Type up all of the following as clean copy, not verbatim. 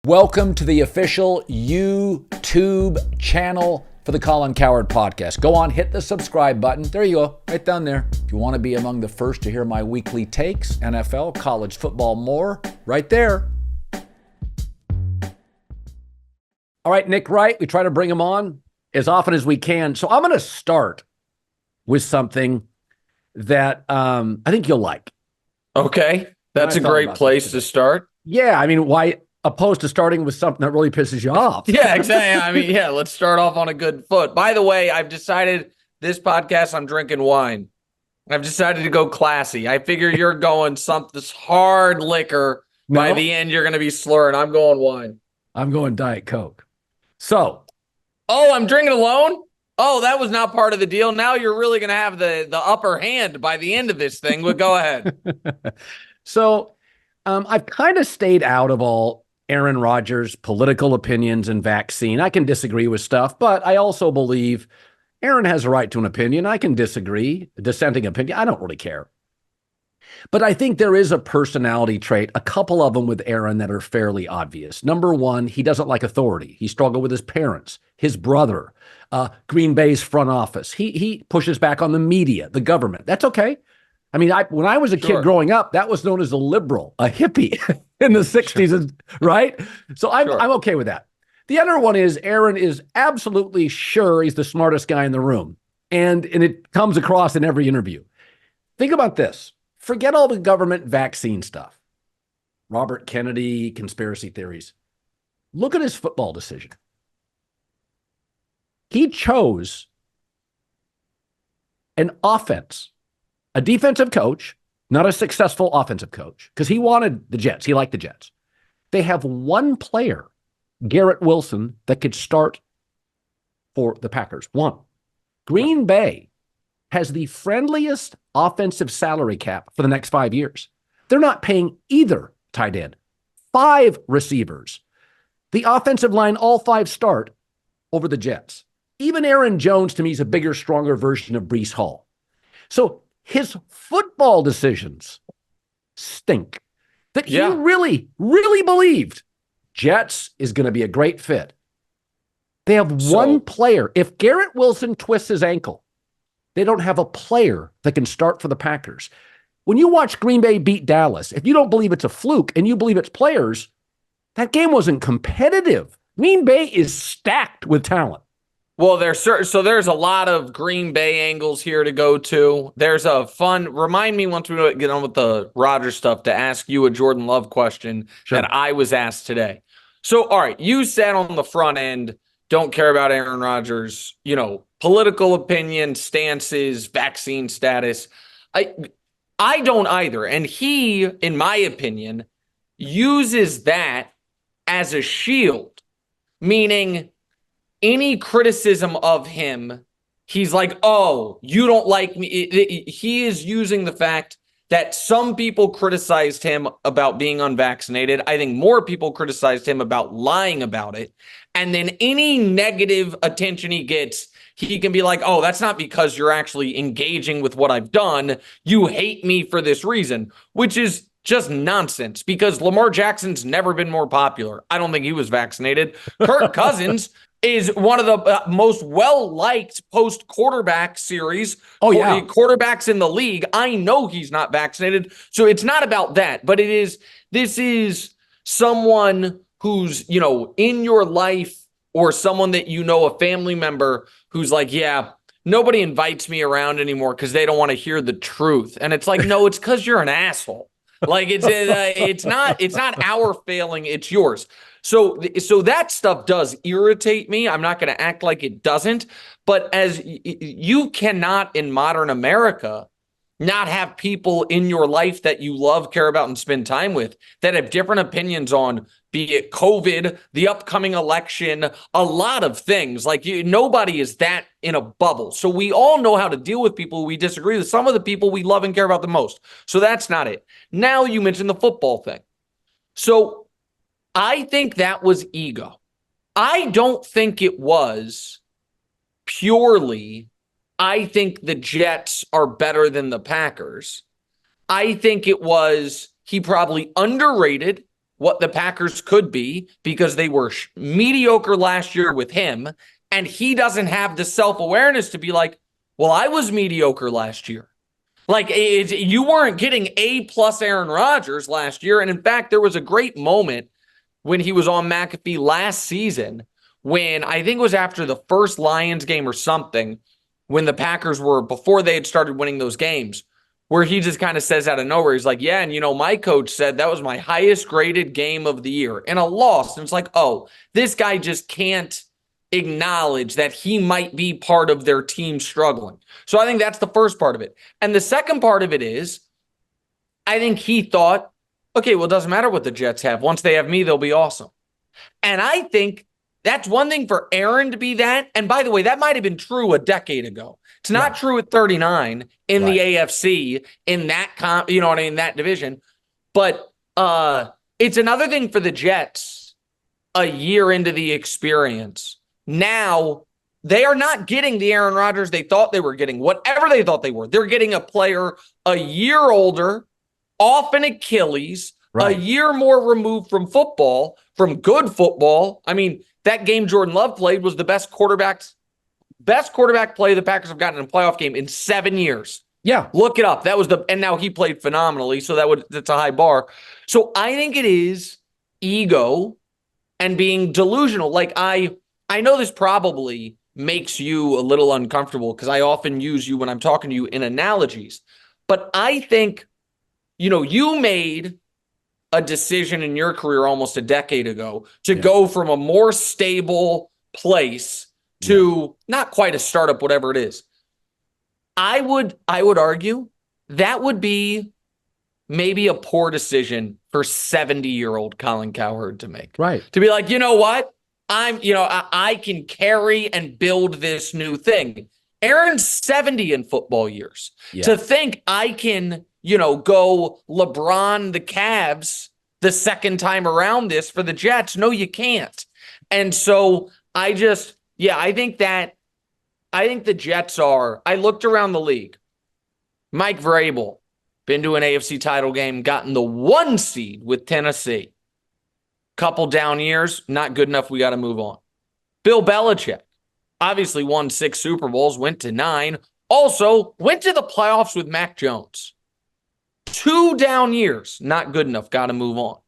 Welcome to the official YouTube channel for the Colin Cowherd podcast. Go on, hit the subscribe button. There you go, right down there. If you want to be among the first to hear my weekly takes, NFL, college football, more, right there. All right, Nick Wright, we try to bring him on as often as we can. So I'm going to start with something that I think you'll like. Okay, that's a great place to start. Yeah, I mean, why opposed to starting with something that really pisses you off? Yeah, exactly. I mean, yeah, let's start off on a good foot. By the way, I've decided this podcast, I'm drinking wine. I've decided to go classy. I figure you're going this hard liquor. No. By the end, you're going to be slurring. I'm going wine. I'm going Diet Coke. So. Oh, I'm drinking alone? Oh, that was not part of the deal. Now you're really going to have the upper hand by the end of this thing. But go ahead. So I've kind of stayed out of all Aaron Rodgers' political opinions and vaccine. I can disagree with stuff, but I also believe Aaron has a right to an opinion. I can disagree, a dissenting opinion. I don't really care. But I think there is a personality trait, a couple of them with Aaron that are fairly obvious. Number one, he doesn't like authority. He struggled with his parents, his brother, Green Bay's front office. He pushes back on the media, the government. That's okay. I mean, when I was a kid growing up, that was known as a liberal, a hippie in the 60s, right? So I'm okay with that. The other one is Aaron is absolutely sure he's the smartest guy in the room. And it comes across in every interview. Think about this. Forget all the government vaccine stuff. Robert Kennedy, conspiracy theories. Look at his football decision. He chose an offense. A defensive coach, not a successful offensive coach, because he wanted the Jets. He liked the Jets. They have one player, Garrett Wilson, that could start for the Packers. One. Green Bay has the friendliest offensive salary cap for the next 5 years. They're not paying either tight end. 5 receivers. The offensive line, all 5 start over the Jets. Even Aaron Jones, to me, is a bigger, stronger version of Breece Hall. So his football decisions stink. That he really, really believed Jets is going to be a great fit. They have one player. If Garrett Wilson twists his ankle, they don't have a player that can start for the Packers. When you watch Green Bay beat Dallas, if you don't believe it's a fluke and you believe it's players, that game wasn't competitive. Green Bay is stacked with talent. Well, there's a lot of Green Bay angles here to go to. There's a fun, remind me once we get on with the Rodgers stuff to ask you a Jordan Love question that I was asked today. So, all right, you said on the front end, don't care about Aaron Rodgers, political opinion, stances, vaccine status. I don't either. And he, in my opinion, uses that as a shield, meaning any criticism of him, he's like, oh, you don't like me. He is using the fact that some people criticized him about being unvaccinated. I think more people criticized him about lying about it. And then any negative attention he gets, he can be like, oh, that's not because you're actually engaging with what I've done. You hate me for this reason, which is just nonsense because Lamar Jackson's never been more popular. I don't think he was vaccinated. Kirk Cousins is one of the most well-liked post-quarterback series. Oh, yeah. Quarterbacks in the league. I know he's not vaccinated. So it's not about that. But this is someone who's, in your life or someone that a family member who's like, yeah, nobody invites me around anymore because they don't want to hear the truth. And it's like, no, it's because you're an asshole. Like it's not our failing, it's yours. So that stuff does irritate me. I'm not going to act like it doesn't. But as you cannot in modern America not have people in your life that you love, care about, and spend time with that have different opinions on, be it COVID, the upcoming election, a lot of things. Like nobody is that in a bubble. So we all know how to deal with people we disagree with. Some of the people we love and care about the most. So that's not it. Now you mentioned the football thing. So I think that was ego. I don't think it was purely, I think the Jets are better than the Packers. I think it was he probably underrated what the Packers could be because they were mediocre last year with him, and he doesn't have the self-awareness to be like, well, I was mediocre last year. Like, you weren't getting A+ Aaron Rodgers last year, and in fact, there was a great moment when he was on McAfee last season when I think it was after the first Lions game or something, when the Packers were, before they had started winning those games, where he just kind of says out of nowhere, he's like, yeah, and my coach said that was my highest graded game of the year and a loss. And it's like, oh, this guy just can't acknowledge that he might be part of their team struggling. So I think that's the first part of it. And the second part of it is, I think he thought, okay, well, it doesn't matter what the Jets have. Once they have me, they'll be awesome. And I think that's one thing for Aaron to be that. And by the way, that might have been true a decade ago. It's not true at 39 in the AFC, in that, that division. But it's another thing for the Jets a year into the experience. Now, they are not getting the Aaron Rodgers they thought they were getting, whatever they thought they were. They're getting a player a year older, off an Achilles, a year more removed from football, from good football. I mean, that game Jordan Love played was the best quarterback play the Packers have gotten in a playoff game in 7 years. Yeah. Look it up. And now he played phenomenally, so that's a high bar. So I think it is ego and being delusional. Like, I know this probably makes you a little uncomfortable because I often use you when I'm talking to you in analogies. But I think, you made a decision in your career almost a decade ago to go from a more stable place to not quite a startup, whatever it is. I would argue that would be maybe a poor decision for 70-year-old Colin Cowherd to make. Right. To be like, you know what? I can carry and build this new thing. Aaron's 70 in football years. Yeah. To think I can, go LeBron the Cavs the second time around this for the Jets. No, you can't. And so I think the Jets I looked around the league. Mike Vrabel, been to an AFC title game, gotten the 1 seed with Tennessee. Couple down years, not good enough. We got to move on. Bill Belichick, obviously won 6 Super Bowls, went to 9. Also went to the playoffs with Mac Jones. 2 down years, not good enough. Got to move on.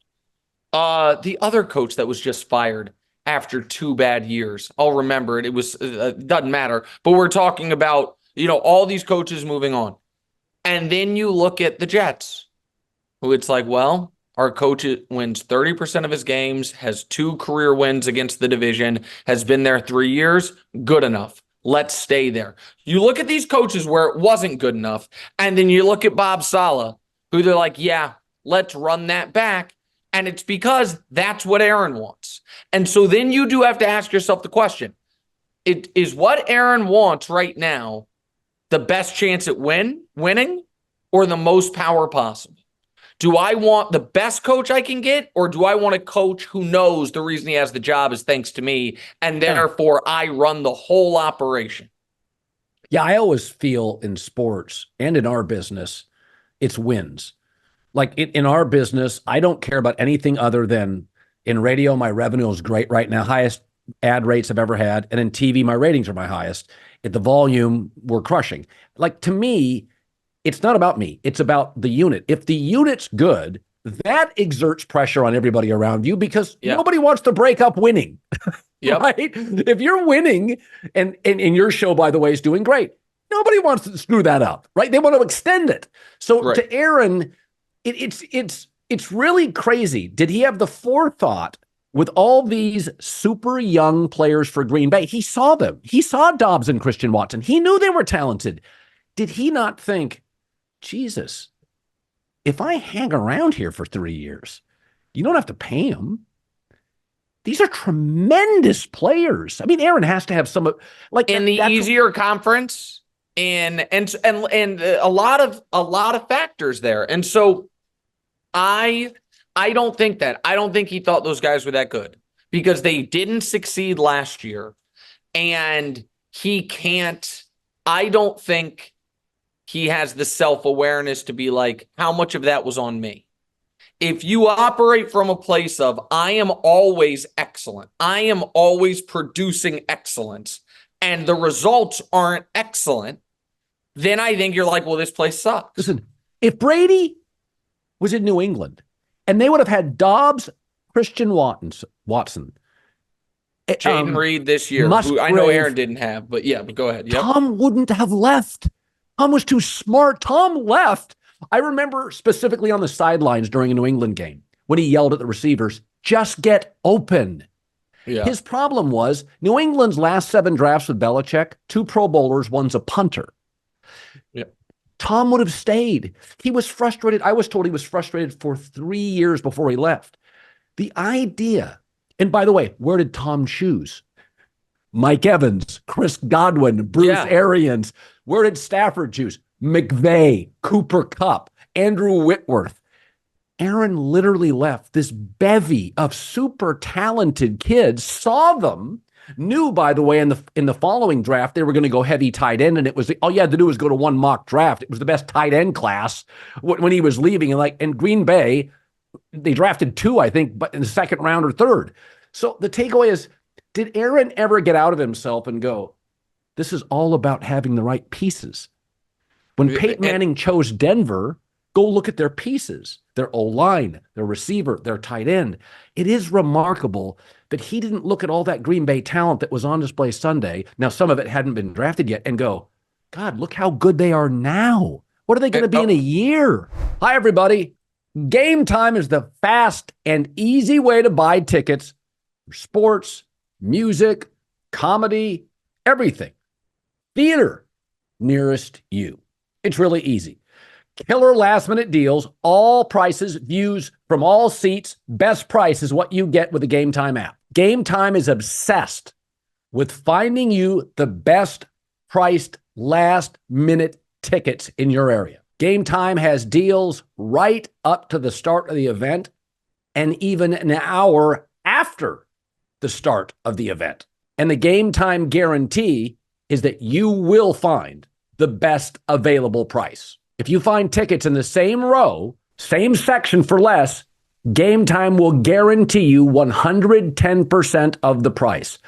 The other coach that was just fired after 2 bad years, I'll remember it. It was doesn't matter. But we're talking about all these coaches moving on, and then you look at the Jets, who it's like, well, our coach wins 30% of his games, has 2 career wins against the division, has been there 3 years. Good enough. Let's stay there. You look at these coaches where it wasn't good enough, and then you look at Bob Saleh, who they're like, yeah, let's run that back. And it's because that's what Aaron wants. And so then you do have to ask yourself the question, is what Aaron wants right now the best chance at winning or the most power possible? Do I want the best coach I can get, or do I want a coach who knows the reason he has the job is thanks to me, and therefore I run the whole operation? Yeah, I always feel in sports and in our business, it's wins. Like in our business, I don't care about anything other than in radio, my revenue is great right now, highest ad rates I've ever had. And in TV, my ratings are my highest. At the volume, we're crushing. Like, to me, it's not about me. It's about the unit. If the unit's good, that exerts pressure on everybody around you because nobody wants to break up winning. Right? If you're winning, and your show, by the way, is doing great, nobody wants to screw that up, right? They want to extend it. So to Aaron, it's really crazy. Did he have the forethought with all these super young players for Green Bay? He saw them. He saw Dobbs and Christian Watson. He knew they were talented. Did he not think, Jesus, if I hang around here for 3 years, you don't have to pay them. These are tremendous players. I mean, Aaron has to have some like in the easier conference and a lot of factors there. And so I don't think that. I don't think he thought those guys were that good because they didn't succeed last year, and he can't. I don't think he has the self-awareness to be like, how much of that was on me? if you operate from a place of, I am always excellent, I am always producing excellence, and the results aren't excellent, then I think you're like, well, this place sucks. Listen, if Brady was in New England and they would have had Dobbs, Christian Watson, Jaden Reed this year, who I know Aaron didn't have, but go ahead. Yep. Tom wouldn't have left. Tom was too smart. Tom left. I remember specifically on the sidelines during a New England game when he yelled at the receivers, just get open. Yeah. His problem was New England's last 7 drafts with Belichick, 2 Pro Bowlers, one's a punter. Yeah. Tom would have stayed. He was frustrated. I was told he was frustrated for 3 years before he left. The idea, and by the way, where did Tom choose? Mike Evans, Chris Godwin, Bruce Arians. Where did Stafford choose? McVay, Cooper Kupp, Andrew Whitworth. Aaron literally left this bevy of super talented kids, saw them, knew, by the way, in the following draft, they were going to go heavy tight end, and it was all you had to do was go to one mock draft. It was the best tight end class when he was leaving. And Green Bay, they drafted 2, I think, but in the second round or third. So the takeaway is, did Aaron ever get out of himself and go, this is all about having the right pieces? When Peyton Manning chose Denver, go look at their pieces, their O-line, their receiver, their tight end. It is remarkable that he didn't look at all that Green Bay talent that was on display Sunday. Now, some of it hadn't been drafted yet, and go, God, look how good they are now. What are they going to be in a year? Hi, everybody. Game Time is the fast and easy way to buy tickets for sports, music, comedy, everything. Theater nearest you. It's really easy. Killer last-minute deals, all prices, views from all seats. Best price is what you get with the Game Time app. Game Time is obsessed with finding you the best priced last-minute tickets in your area. Game Time has deals right up to the start of the event and even an hour after the start of the event. And the Game Time guarantee is that you will find the best available price. If you find tickets in the same row, same section for less, Game Time will guarantee you 110% of the price.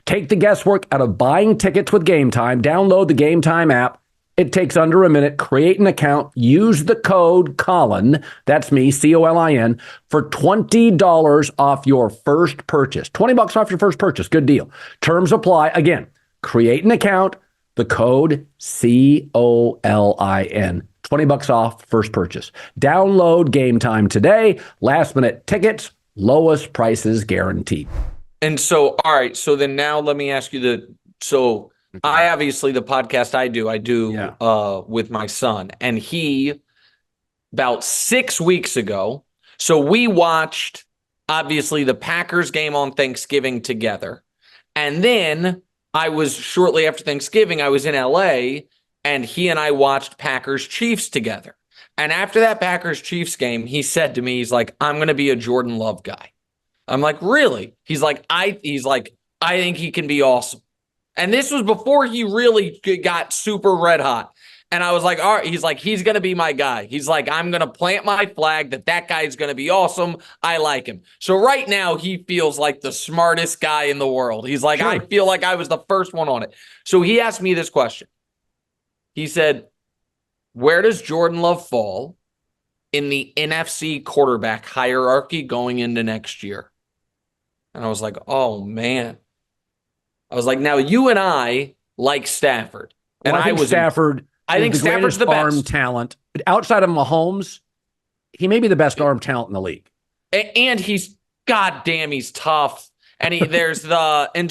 Take the guesswork out of buying tickets with Game Time. Download the Game Time app. It takes under a minute. Create an account. Use the code Colin, that's me, COLIN, for $20 off your first purchase. $20 off your first purchase. Good deal. Terms apply. Again, create an account. The code COLIN. $20 off first purchase. Download Game Time today. Last minute tickets, lowest prices guaranteed. And so, all right. So then now let me ask you I obviously, the podcast I do with my son, and he about 6 weeks ago. So we watched obviously the Packers game on Thanksgiving together. And then shortly after Thanksgiving, I was in LA, and he and I watched Packers Chiefs together. And after that Packers Chiefs game, he said to me, he's like, I'm going to be a Jordan Love guy. I'm like, really? He's like, I think he can be awesome. And this was before he really got super red hot. And I was like, all right, he's like, he's going to be my guy. He's like, I'm going to plant my flag that guy is going to be awesome. I like him. So right now he feels like the smartest guy in the world. He's like, sure. I feel like I was the first one on it. So he asked me this question. He said, where does Jordan Love fall in the NFC quarterback hierarchy going into next year? And I was like, oh, man. I was like, now you and I like Stafford. And I think Stafford's the best arm talent. Outside of Mahomes, he may be the best arm talent in the league. And he's goddamn, he's tough. And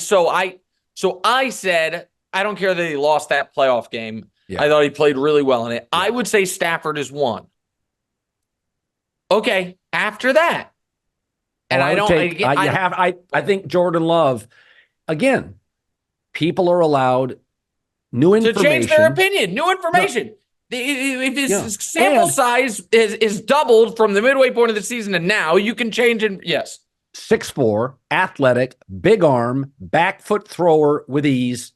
so I said, I don't care that he lost that playoff game. Yeah. I thought he played really well in it. Yeah. I would say Stafford is 1. Okay, after that. And I think Jordan Love, again, people are allowed new information. To change their opinion, new information. No. If his sample size is doubled from the midway point of the season to now, you can change it. Yes. 6'4", athletic, big arm, back foot thrower with ease,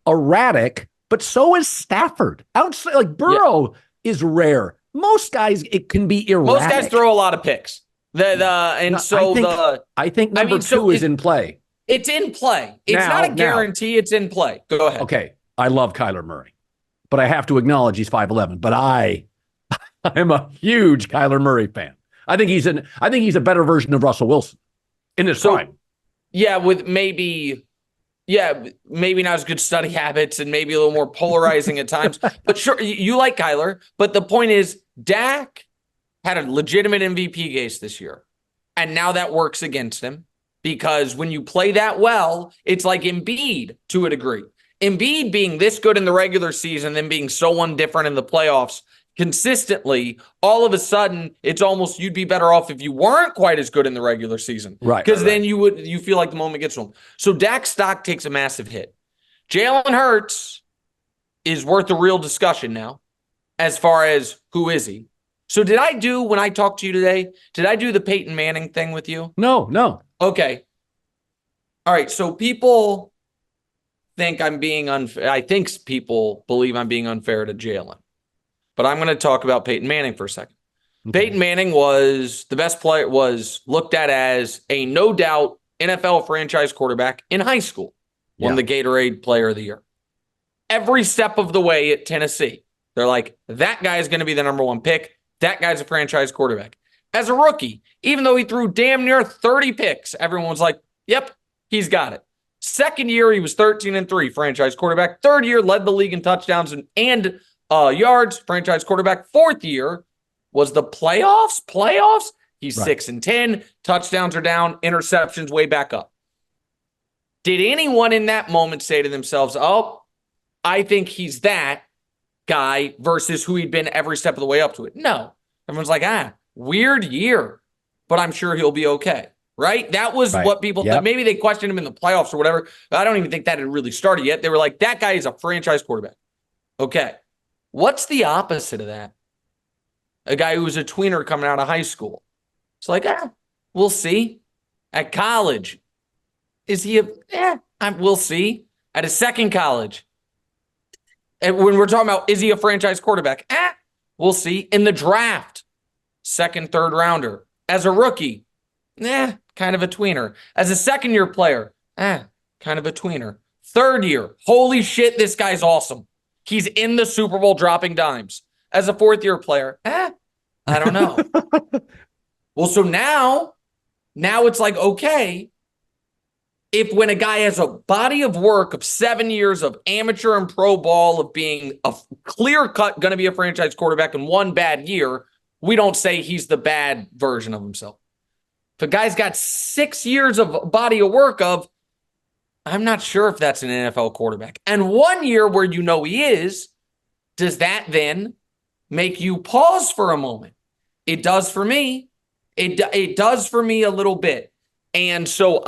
erratic, but so is Stafford. Outside, like Burrow is rare. Most guys, it can be erratic. Most guys throw a lot of picks. I think number two is in play. It's in play. It's not a guarantee. It's in play. Go ahead. Okay. I love Kyler Murray, but I have to acknowledge he's 5'11". But I'm a huge Kyler Murray fan. I think he's a better version of Russell Wilson in his prime. Yeah, with maybe not as good study habits and maybe a little more polarizing at times. But sure, you like Kyler. But the point is, Dak had a legitimate MVP case this year. And now that works against him because when you play that well, it's like Embiid to a degree. Embiid being this good in the regular season, then being so indifferent in the playoffs consistently, all of a sudden, it's almost you'd be better off if you weren't quite as good in the regular season. Right. Because then you feel like the moment gets to him. So Dak's stock takes a massive hit. Jalen Hurts is worth a real discussion now as far as who is he. So when I talked to you today, did I do the Peyton Manning thing with you? No. Okay. All right. So people think I'm being unfair. I think people believe I'm being unfair to Jalen. But I'm going to talk about Peyton Manning for a second. Okay. Peyton Manning was the best player, was looked at as a no doubt NFL franchise quarterback in high school. Won the Gatorade Player of the Year. Every step of the way at Tennessee, they're like, that guy is going to be the number one pick. That guy's a franchise quarterback. As a rookie, even though he threw damn near 30 picks, everyone was like, yep, he's got it. Second year, he was 13-3, franchise quarterback. Third year, led the league in touchdowns and yards, franchise quarterback. Fourth year was the playoffs. He's 6-10. Touchdowns are down. Interceptions way back up. Did anyone in that moment say to themselves, oh, I think he's that guy versus who he'd been every step of the way up to it? No. Everyone's like, weird year, but I'm sure he'll be okay. Right? That was what people thought. Maybe they questioned him in the playoffs or whatever. I don't even think that had really started yet. They were like, that guy is a franchise quarterback. Okay. What's the opposite of that? A guy who was a tweener coming out of high school. It's like, we'll see. At college, is he we'll see. At a second college, and when we're talking about, is he a franchise quarterback? We'll see. In the draft, second, third rounder. As a rookie, kind of a tweener. As a second-year player, kind of a tweener. Third year, holy shit, this guy's awesome. He's in the Super Bowl dropping dimes. As a fourth-year player, I don't know. Well, so now it's like, okay, if when a guy has a body of work of 7 years of amateur and pro ball, of being a clear-cut going to be a franchise quarterback in one bad year, we don't say he's the bad version of himself. If a guy's got 6 years of body of work of, I'm not sure if that's an NFL quarterback. And 1 year where you know he is, does that then make you pause for a moment? It does for me. It does for me a little bit. And so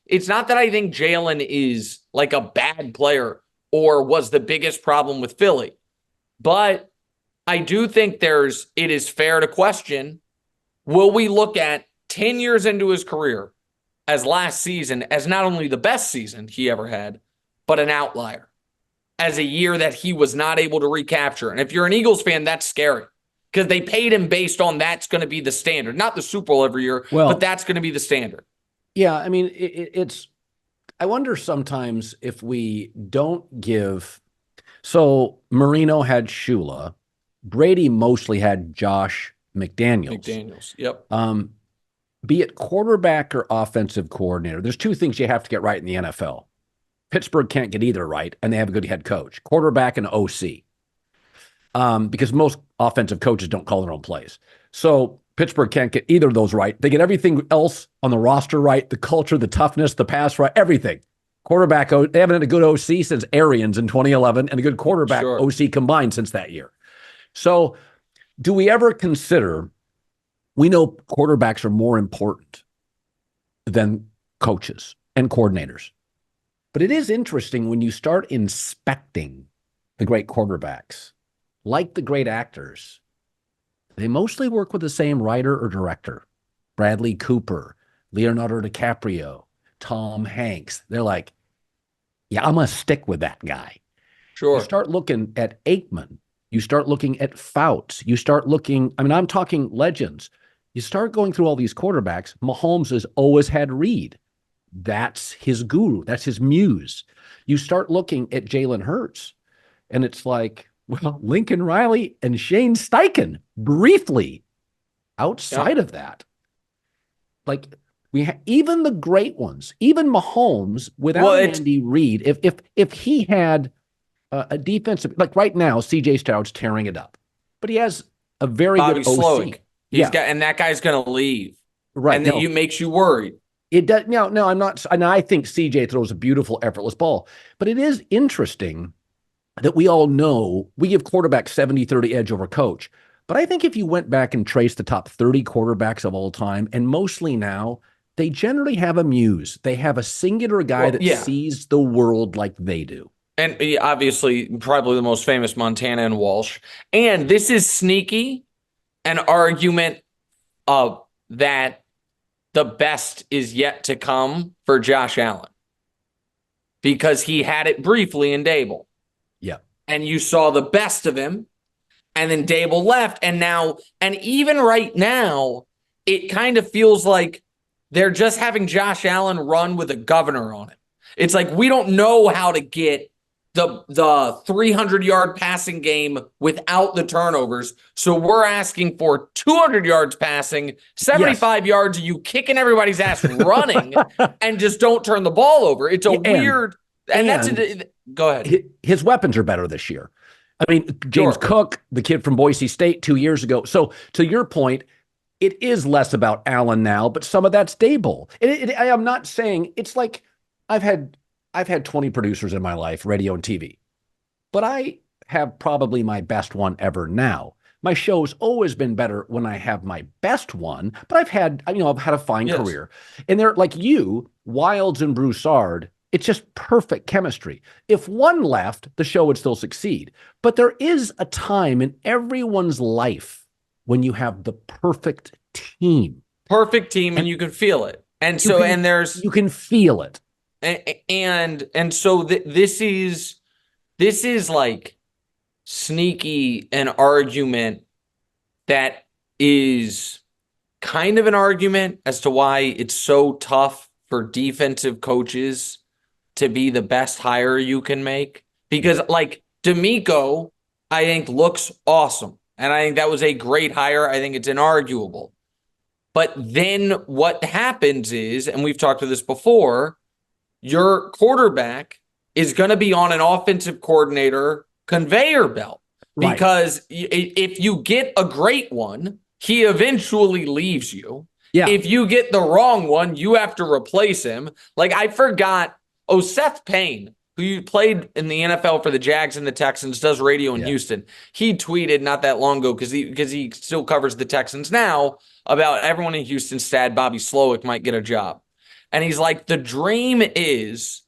it's not that I think Jalen is like a bad player or was the biggest problem with Philly, but I do think it is fair to question, will we look at 10 years into his career as last season as not only the best season he ever had, but an outlier, as a year that he was not able to recapture? And if you're an Eagles fan, that's scary because they paid him based on that's going to be the standard, not the Super Bowl every year, but that's going to be the standard. Yeah, I mean, I wonder sometimes if we don't give. So Marino had Shula. Brady mostly had Josh McDaniels. Yep. Be it quarterback or offensive coordinator, there's two things you have to get right in the NFL. Pittsburgh can't get either right, and they have a good head coach. Quarterback and OC. Because most offensive coaches don't call their own plays. So Pittsburgh can't get either of those right. They get everything else on the roster right, the culture, the toughness, the pass right, everything. Quarterback, they haven't had a good OC since Arians in 2011 and a good quarterback OC combined since that year. So do we ever consider, we know quarterbacks are more important than coaches and coordinators. But it is interesting when you start inspecting the great quarterbacks, like the great actors, they mostly work with the same writer or director. Bradley Cooper, Leonardo DiCaprio, Tom Hanks. They're like, yeah, I'm going to stick with that guy. Sure. You start looking at Aikman. You start looking at Fouts. You start looking, I mean, I'm talking legends. You start going through all these quarterbacks. Mahomes has always had Reed. That's his guru. That's his muse. You start looking at Jalen Hurts, and it's like, well, Lincoln Riley and Shane Steichen briefly. Outside of that, like even the great ones, even Mahomes without Andy Reid, if he had a defensive, like right now, CJ Stroud's tearing it up, but he has a very good OC. Slowick. And that guy's going to leave, right? And that makes you worried. It does. No, I'm not. And I think CJ throws a beautiful, effortless ball, but it is interesting that we all know we give quarterback 70-30 edge over coach. But I think if you went back and traced the top 30 quarterbacks of all time, and mostly now, they generally have a muse. They have a singular guy that sees the world like they do. And obviously, probably the most famous, Montana and Walsh. And this is sneaky, an argument that the best is yet to come for Josh Allen. Because he had it briefly in Dable. Yeah. And you saw the best of him. And then Dable left, and even right now, it kind of feels like they're just having Josh Allen run with a governor on it. It's like we don't know how to get the 300-yard passing game without the turnovers, so we're asking for 200 yards passing, 75 yards of you kicking everybody's ass running, and just don't turn the ball over. It's a weird, and that's go ahead. His weapons are better this year. I mean, James Cook, the kid from Boise State 2 years ago. So to your point, it is less about Allen now, but some of that's Dable. I am not saying it's like I've had 20 producers in my life, radio and TV, but I have probably my best one ever now. My show's always been better when I have my best one, but I've had a fine career. And they're like you, Wilds and Broussard. It's just perfect chemistry. If one left, the show would still succeed. But there is a time in everyone's life when you have the perfect team. Perfect team, and you can feel it. And so, you can feel it. And so this is like sneaky an argument that is kind of an argument as to why it's so tough for defensive coaches to be the best hire you can make, because like D'Amico, I think looks awesome. And I think that was a great hire. I think it's inarguable. But then what happens is, and we've talked about this before, your quarterback is going to be on an offensive coordinator conveyor belt. Right. Because if you get a great one, he eventually leaves you. Yeah. If you get the wrong one, you have to replace him. Like I forgot, Seth Payne, who played in the NFL for the Jags and the Texans, does radio in Houston. He tweeted not that long ago, because he still covers the Texans now, about everyone in Houston sad Bobby Slowick might get a job. And he's like, the dream is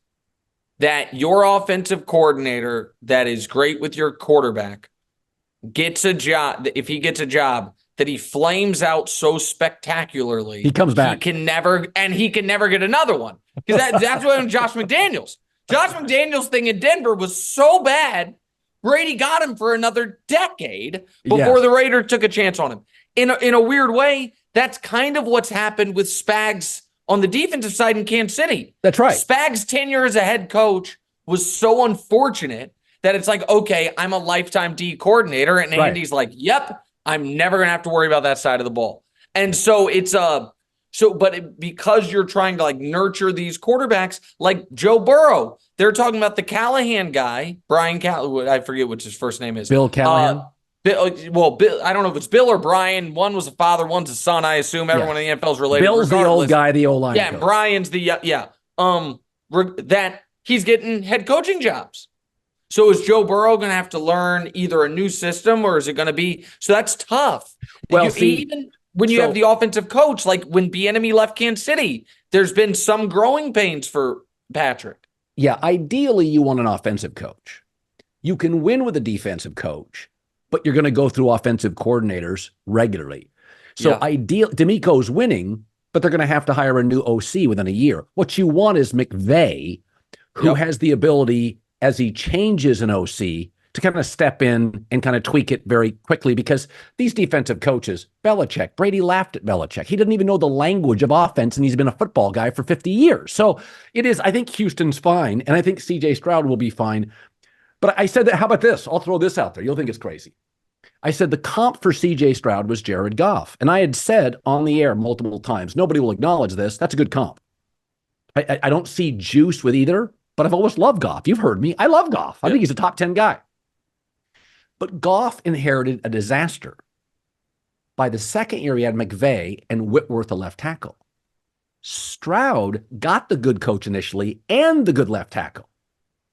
that your offensive coordinator that is great with your quarterback gets a job. If he gets a job, that he flames out so spectacularly, he comes back. He can never get another one. Because that's what Josh McDaniels. Josh McDaniels' thing in Denver was so bad, Brady got him for another decade before the Raiders took a chance on him. In a weird way, that's kind of what's happened with Spags on the defensive side in Kansas City. That's right. Spags' tenure as a head coach was so unfortunate that it's like, okay, I'm a lifetime D coordinator, and Andy's like, yep, I'm never going to have to worry about that side of the ball. And so it's because you're trying to like nurture these quarterbacks like Joe Burrow, they're talking about the Callahan guy, Brian Callahan. I forget what his first name is. Bill Callahan. Bill, I don't know if it's Bill or Brian. One was a father, one's a son. I assume everyone in the NFL is related. Bill's regardless. The old guy, the O-line. Yeah, coach. Brian's that he's getting head coaching jobs. So is Joe Burrow going to have to learn either a new system, or is it going to be? So that's tough. Well, even when you have the offensive coach, like when Bieniemy left Kansas City, there's been some growing pains for Patrick. Yeah, ideally you want an offensive coach. You can win with a defensive coach, but you're going to go through offensive coordinators regularly. So D'Amico's winning, but they're going to have to hire a new OC within a year. What you want is McVay, who has the ability, as he changes an OC, to kind of step in and kind of tweak it very quickly, because these defensive coaches, Belichick, Brady laughed at Belichick. He didn't even know the language of offense, and he's been a football guy for 50 years. So I think Houston's fine, and I think CJ Stroud will be fine. But I said that, how about this? I'll throw this out there. You'll think it's crazy. I said the comp for CJ Stroud was Jared Goff. And I had said on the air multiple times, nobody will acknowledge this. That's a good comp. I don't see juice with either, but I've always loved Goff. You've heard me. I love Goff. I think he's a top 10 guy. But Goff inherited a disaster. By the second year, he had McVay and Whitworth, the left tackle. Stroud got the good coach initially and the good left tackle.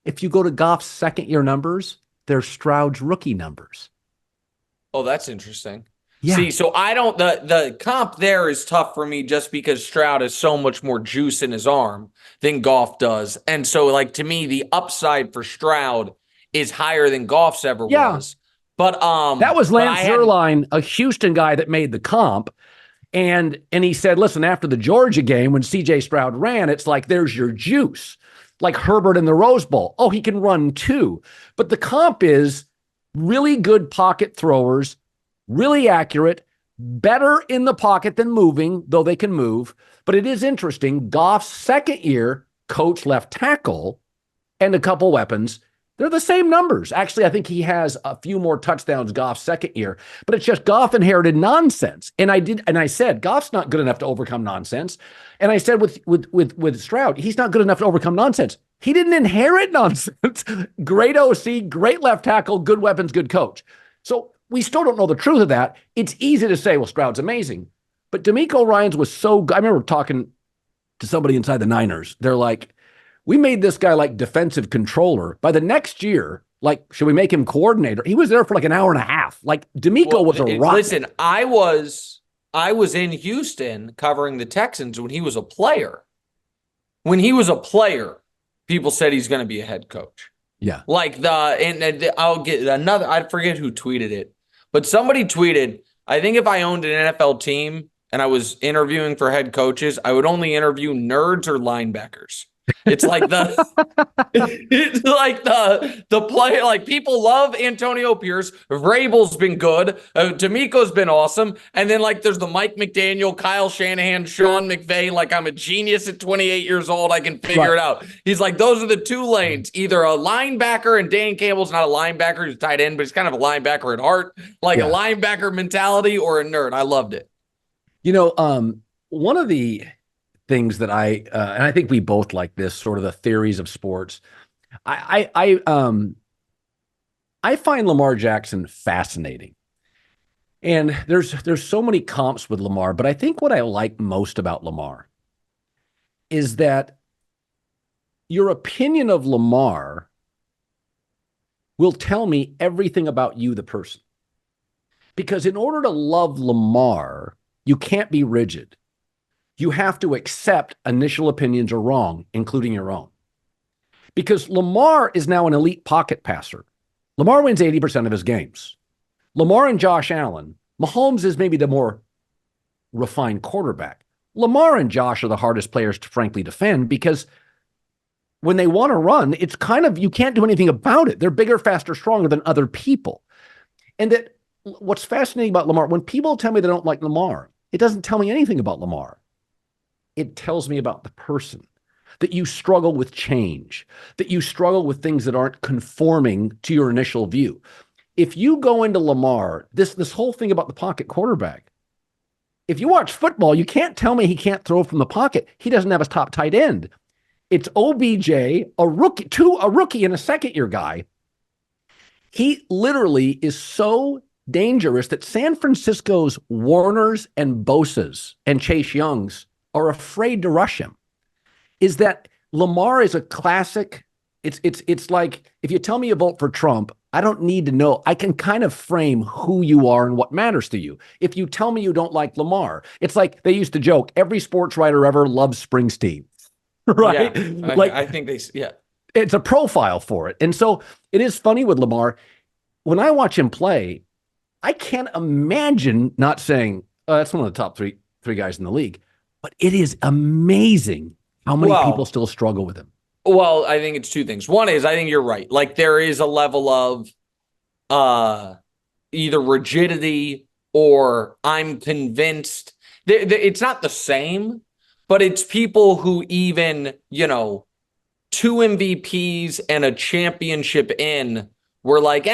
If you go to Goff's second year numbers, they're Stroud's rookie numbers. Oh, that's interesting. Yeah. See, so I don't, the comp there is tough for me just because Stroud has so much more juice in his arm than Goff does. And so, like, to me, the upside for Stroud is higher than Goff's ever was. But that was Lance Zierlein, a Houston guy, that made the comp. And he said, listen, after the Georgia game, when CJ Stroud ran, it's like, there's your juice. Like Herbert in the Rose Bowl. Oh, he can run too. But the comp is really good pocket throwers, really accurate, better in the pocket than moving, though they can move. But it is interesting. Goff's second year, coach left tackle and a couple weapons. They're the same numbers. Actually, I think he has a few more touchdowns Goff's second year, but it's just Goff inherited nonsense. And I said, Goff's not good enough to overcome nonsense. And I said with Stroud, he's not good enough to overcome nonsense. He didn't inherit nonsense. Great OC, great left tackle, good weapons, good coach. So we still don't know the truth of that. It's easy to say, well, Stroud's amazing. But DeMeco Ryans was so good. I remember talking to somebody inside the Niners. They're like, we made this guy like defensive controller. By the next year, like, should we make him coordinator? He was there for like an hour and a half. Like, DeMeco was a rock. Listen, I was in Houston covering the Texans when he was a player. When he was a player, people said he's going to be a head coach. Yeah. Like I'll get another, I forget who tweeted it, but somebody tweeted, I think if I owned an NFL team and I was interviewing for head coaches, I would only interview nerds or linebackers. It's like the play. Like, people love Antonio Pierce. Vrabel's been good. D'Amico's been awesome. And then, like, there's the Mike McDaniel, Kyle Shanahan, Sean McVay. Like, I'm a genius at 28 years old. I can figure it out. He's like, those are the two lanes. Either a linebacker, and Dan Campbell's not a linebacker. He's a tight end, but he's kind of a linebacker at heart. Like a linebacker mentality, or a nerd. I loved it. You know, one of the things that and I think we both like this, sort of the theories of sports. I find Lamar Jackson fascinating, and there's so many comps with Lamar. But I think what I like most about Lamar is that your opinion of Lamar will tell me everything about you, the person. Because in order to love Lamar, you can't be rigid. You have to accept initial opinions are wrong, including your own. Because Lamar is now an elite pocket passer. Lamar wins 80% of his games. Lamar and Josh Allen, Mahomes is maybe the more refined quarterback. Lamar and Josh are the hardest players to frankly defend, because when they want to run, it's kind of, you can't do anything about it. They're bigger, faster, stronger than other people. And that what's fascinating about Lamar, when people tell me they don't like Lamar, it doesn't tell me anything about Lamar. It tells me about the person, that you struggle with change, that you struggle with things that aren't conforming to your initial view. If you go into Lamar, this whole thing about the pocket quarterback, if you watch football, you can't tell me he can't throw from the pocket. He doesn't have his top tight end. It's OBJ, a rookie and a second-year guy. He literally is so dangerous that San Francisco's Warners and Bosa's and Chase Youngs are afraid to rush him. Is that Lamar is a classic. It's like, if you tell me you vote for Trump, I don't need to know. I can kind of frame who you are and what matters to you. If you tell me you don't like Lamar, it's like they used to joke, every sports writer ever loves Springsteen, right? Yeah, I think it's a profile for it. And so it is funny with Lamar. When I watch him play, I can't imagine not saying, that's one of the top three guys in the league. But it is amazing how many people still struggle with him. Well, I think it's two things. One is, I think you're right. Like, there is a level of, either rigidity or I'm convinced. It's not the same, but it's people who even, 2 MVPs and a championship in were like,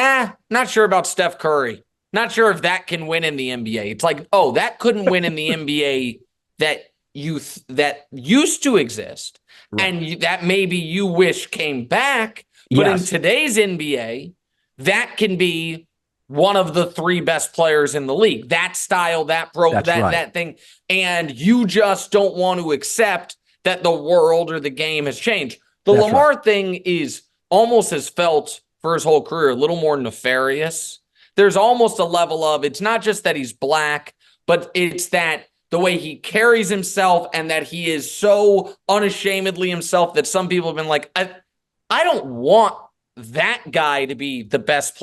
not sure about Steph Curry. Not sure if that can win in the NBA. It's like, oh, that couldn't win in the NBA that used to exist. Right. And that maybe you wish came back. But in today's NBA, that can be one of the 3 best players in the league. That style, that thing. And you just don't want to accept that the world or the game has changed. The Lamar thing is almost has felt for his whole career a little more nefarious. There's almost a level of, it's not just that he's black, but it's that the way he carries himself and that he is so unashamedly himself that some people have been like, I don't want that guy to be the best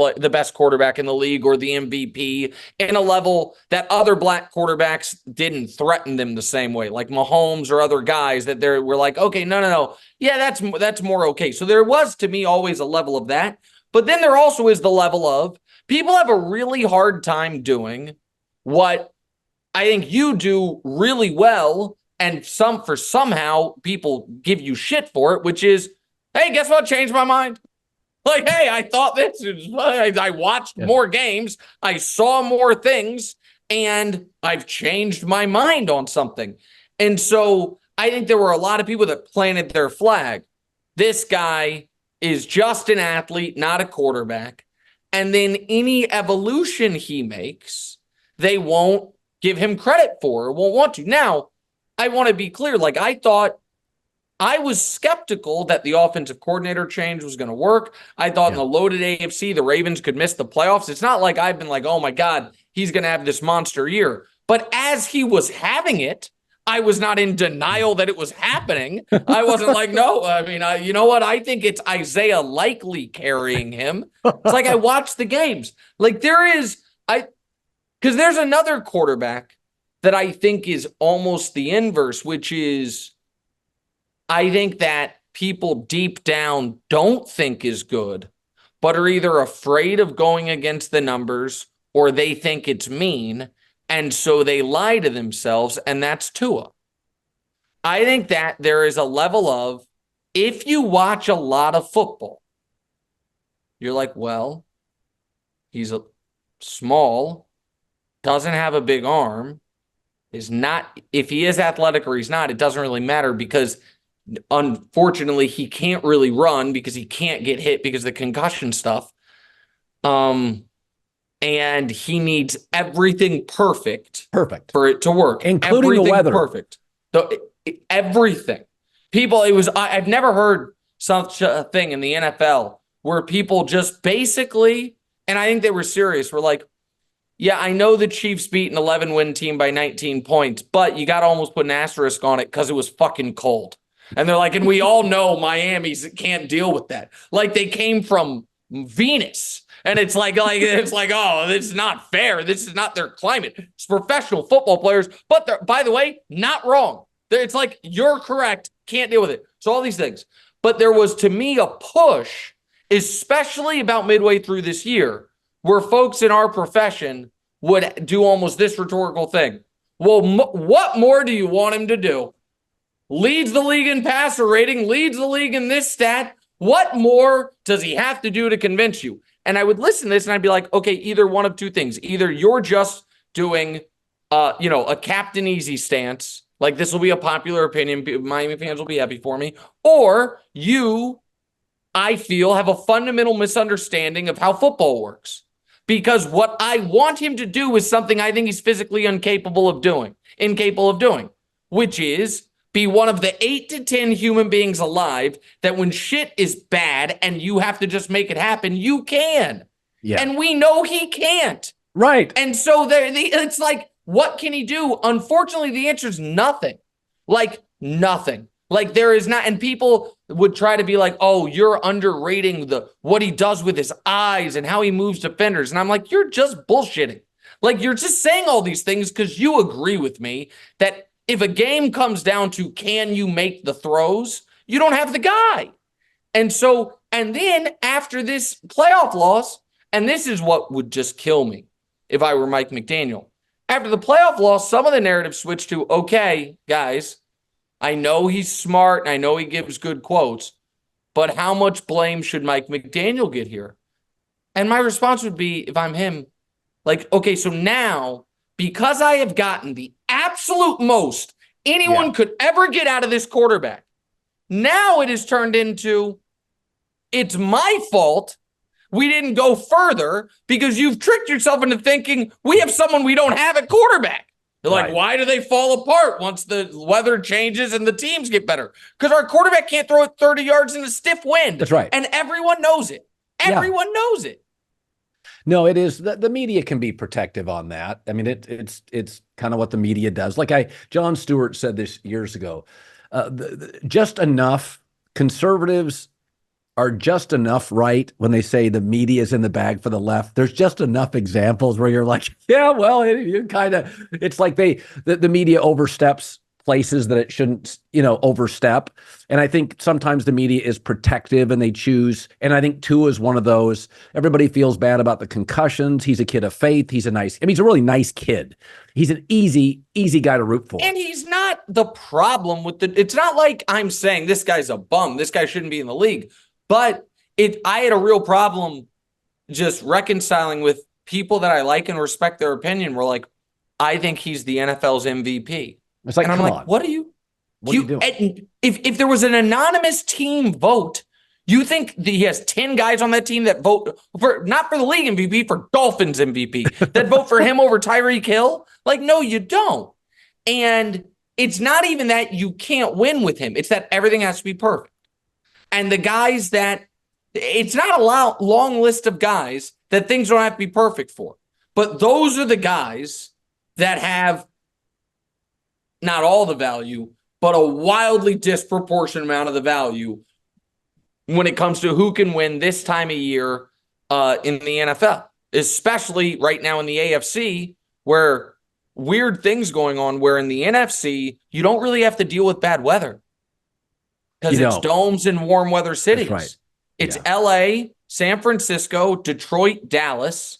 quarterback in the league or the MVP in a level that other black quarterbacks didn't threaten them the same way, like Mahomes or other guys that were like, okay, no. Yeah, that's more okay. So there was, to me, always a level of that. But then there also is the level of people have a really hard time doing what I think you do really well, and somehow people give you shit for it, which is, hey, guess what? Changed my mind. Like, hey, I thought this. I watched more games. I saw more things, and I've changed my mind on something. And so I think there were a lot of people that planted their flag. This guy is just an athlete, not a quarterback. And then any evolution he makes, they won't give him credit for or won't want to. Now, I want to be clear. Like, I was skeptical that the offensive coordinator change was going to work. I thought in the loaded AFC, the Ravens could miss the playoffs. It's not like I've been like, oh my God, he's going to have this monster year. But as he was having it, I was not in denial that it was happening. I wasn't like, no, I mean, you know what? I think it's Isaiah Likely carrying him. It's like I watched the games. Like because there's another quarterback that I think is almost the inverse, which is I think that people deep down don't think is good, but are either afraid of going against the numbers or they think it's mean. And so they lie to themselves, and that's Tua. I think that there is a level of, if you watch a lot of football, you're like, well, he's small, doesn't have a big arm, is not, if he is athletic or he's not, it doesn't really matter because unfortunately he can't really run because he can't get hit because of the concussion stuff. And he needs everything perfect for it to work, including everything the weather. Perfect. Everything. I've never heard such a thing in the NFL where people just basically, and I think they were serious, were like, yeah, I know the Chiefs beat an 11-win team by 19 points, but you got to almost put an asterisk on it because it was fucking cold. And they're like, and we all know Miami's can't deal with that. Like they came from Venus. And it's like, oh, this is not fair. This is not their climate. It's professional football players. But they're, by the way, not wrong. It's like, you're correct. Can't deal with it. So all these things. But there was, to me, a push, especially about midway through this year, where folks in our profession would do almost this rhetorical thing. Well, what more do you want him to do? Leads the league in passer rating, leads the league in this stat. What more does he have to do to convince you? And I would listen to this and I'd be like, okay, either one of two things. Either you're just doing, a Captain Easy stance. Like this will be a popular opinion. Miami fans will be happy for me. Or you, I feel, have a fundamental misunderstanding of how football works. Because what I want him to do is something I think he's physically incapable of doing, which is be one of the 8 to 10 human beings alive that when shit is bad and you have to just make it happen, you can. Yeah. And we know he can't. Right. And so it's like, what can he do? Unfortunately, the answer is nothing. Like nothing. Like there is not, and people would try to be like, oh, you're underrating what he does with his eyes and how he moves defenders. And I'm like, you're just bullshitting. Like you're just saying all these things because you agree with me that if a game comes down to can you make the throws, you don't have the guy. And then after this playoff loss, And this is what would just kill me if I were Mike McDaniel. After the playoff loss, some of the narrative switched to, okay, guys, I know he's smart and I know he gives good quotes, but how much blame should Mike McDaniel get here? And my response would be, if I'm him, like, okay, so now, because I have gotten the absolute most anyone could ever get out of this quarterback, now it has turned into, it's my fault we didn't go further because you've tricked yourself into thinking we have someone we don't have at quarterback. They're like, why do they fall apart once the weather changes and the teams get better? Because our quarterback can't throw it 30 yards in a stiff wind. That's right. And everyone knows it. Everyone knows it. No, it is. The media can be protective on that. I mean, it's kind of what the media does. Like Jon Stewart said this years ago, just enough conservatives are just enough right when they say the media is in the bag for the left. There's just enough examples where you're like, yeah, well, it's like the media oversteps places that it shouldn't, overstep. And I think sometimes the media is protective and they choose. And I think Tua is one of those. Everybody feels bad about the concussions. He's a kid of faith. He's a really nice kid. He's an easy guy to root for. And he's not the problem with it's not like I'm saying this guy's a bum. This guy shouldn't be in the league. But I had a real problem just reconciling with people that I like and respect their opinion. We're like, I think he's the NFL's MVP. It's like, and I'm come like, on. what are you doing? If there was an anonymous team vote, you think that he has 10 guys on that team that vote for not for the league MVP, for Dolphins MVP, that vote for him over Tyreek Hill? Like, no, you don't. And it's not even that you can't win with him. It's that everything has to be perfect. And the guys it's not a long list of guys that things don't have to be perfect for. But those are the guys that have not all the value, but a wildly disproportionate amount of the value when it comes to who can win this time of year in the NFL, especially right now in the AFC, where weird things going on, where in the NFC, you don't really have to deal with bad weather. Because it's domes in warm weather cities. That's right. It's LA, San Francisco, Detroit, Dallas,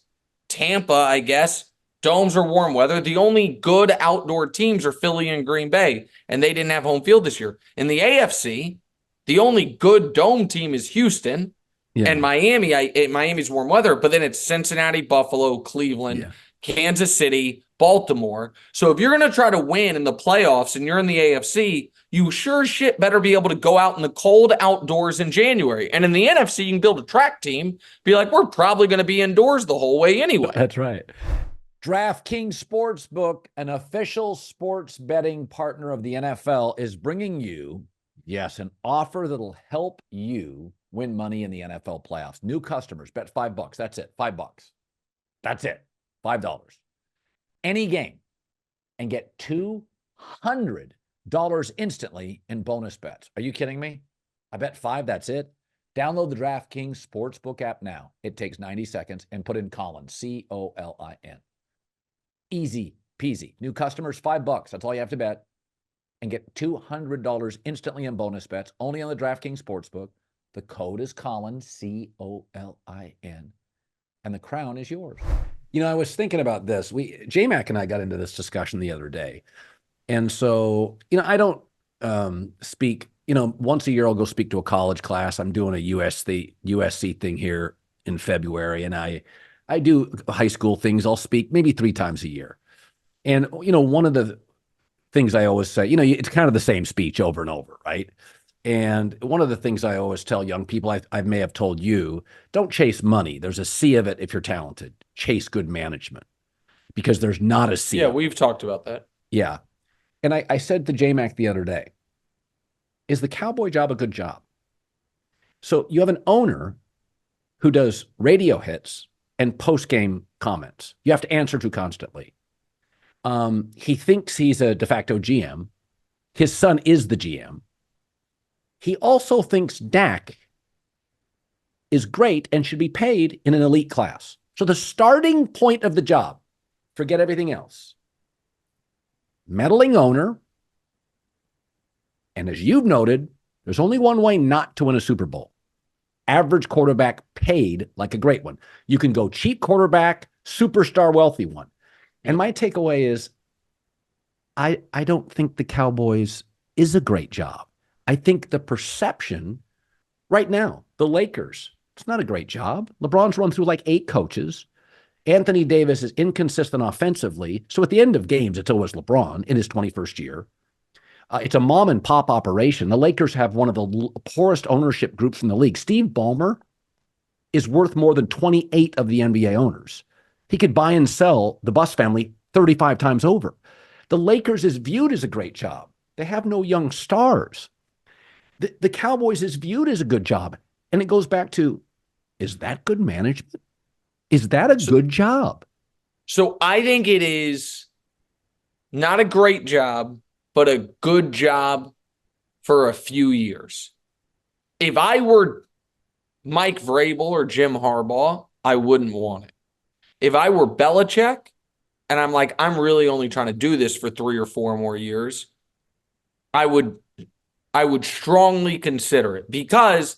Tampa, I guess. Domes are warm weather. The only good outdoor teams are Philly and Green Bay, and they didn't have home field this year. In the AFC, the only good dome team is Houston and Miami. Miami's warm weather, but then it's Cincinnati, Buffalo, Cleveland, Kansas City, Baltimore. So if you're going to try to win in the playoffs and you're in the AFC, you sure as shit better be able to go out in the cold outdoors in January. And in the NFC, you can build a track team, be like, we're probably going to be indoors the whole way anyway. That's right. DraftKings Sportsbook, an official sports betting partner of the NFL, is bringing you, an offer that'll help you win money in the NFL playoffs. New customers, bet $5. That's it. $5. That's it. $5. Any game and get $200 instantly in bonus bets. Are you kidding me? I bet $5, that's it. Download the DraftKings Sportsbook app now. It takes 90 seconds and put in Colin, C-O-L-I-N. Easy peasy. New customers, $5. That's all you have to bet. And get $200 instantly in bonus bets only on the DraftKings Sportsbook. The code is Colin, C-O-L-I-N. And the crown is yours. I was thinking about this. J-Mac and I got into this discussion the other day. And so, I don't speak, once a year I'll go speak to a college class. I'm doing a USC thing here in February. And I do high school things. I'll speak maybe 3 times a year. And, one of the things I always say, it's kind of the same speech over and over, right? And one of the things I always tell young people, I may have told you, don't chase money. There's a sea of it if you're talented. Chase good management, because there's not a sea. Yeah, we've talked about that. Yeah. And I said to J-Mac the other day, is the Cowboy job a good job? So you have an owner who does radio hits and post-game comments. You have to answer to constantly. He thinks he's a de facto GM. His son is the GM. He also thinks Dak is great and should be paid in an elite class. So the starting point of the job, forget everything else. Meddling owner. And as you've noted, there's only one way not to win a Super Bowl. average quarterback paid like a great one. You can go cheap quarterback, superstar wealthy one. And my takeaway is I don't think the Cowboys is a great job. I think the perception right now, the Lakers, it's not a great job. LeBron's run through like 8 coaches. Anthony Davis is inconsistent offensively. So at the end of games, it's always LeBron in his 21st year. It's a mom and pop operation. The Lakers have one of the poorest ownership groups in the league. Steve Ballmer is worth more than 28 of the NBA owners. He could buy and sell the Buss family 35 times over. The Lakers is viewed as a great job. They have no young stars. The Cowboys is viewed as a good job. And it goes back to, is that good management? Is that a good job? So I think it is not a great job, but a good job for a few years. If I were Mike Vrabel or Jim Harbaugh, I wouldn't want it. If I were Belichick, and I'm like, I'm really only trying to do this for 3 or 4 more years, I would strongly consider it. Because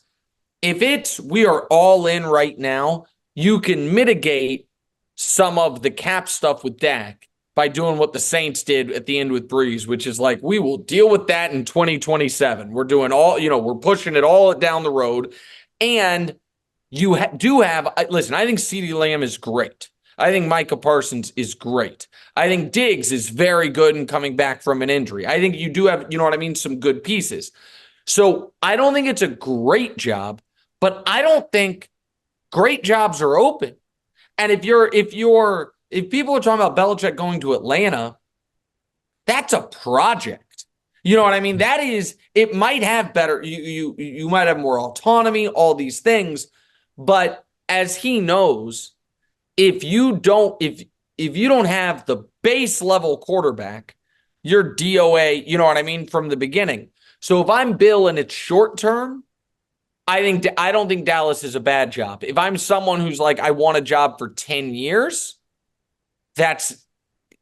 if it's we are all in right now, you can mitigate some of the cap stuff with Dak by doing what the Saints did at the end with Breeze, which is like, we will deal with that in 2027. We're doing all, we're pushing it all down the road. And you do have, listen, I think CeeDee Lamb is great. I think Micah Parsons is great. I think Diggs is very good and coming back from an injury. I think you do have, some good pieces. So I don't think it's a great job, but I don't think great jobs are open. And if people are talking about Belichick going to Atlanta, that's a project. You know what I mean? That is, it might have better, you might have more autonomy, all these things. But as he knows, if you don't have the base level quarterback, you're DOA, you know what I mean, from the beginning. So if I'm Bill and it's short term, I don't think Dallas is a bad job. If I'm someone who's like, I want a job for 10 years,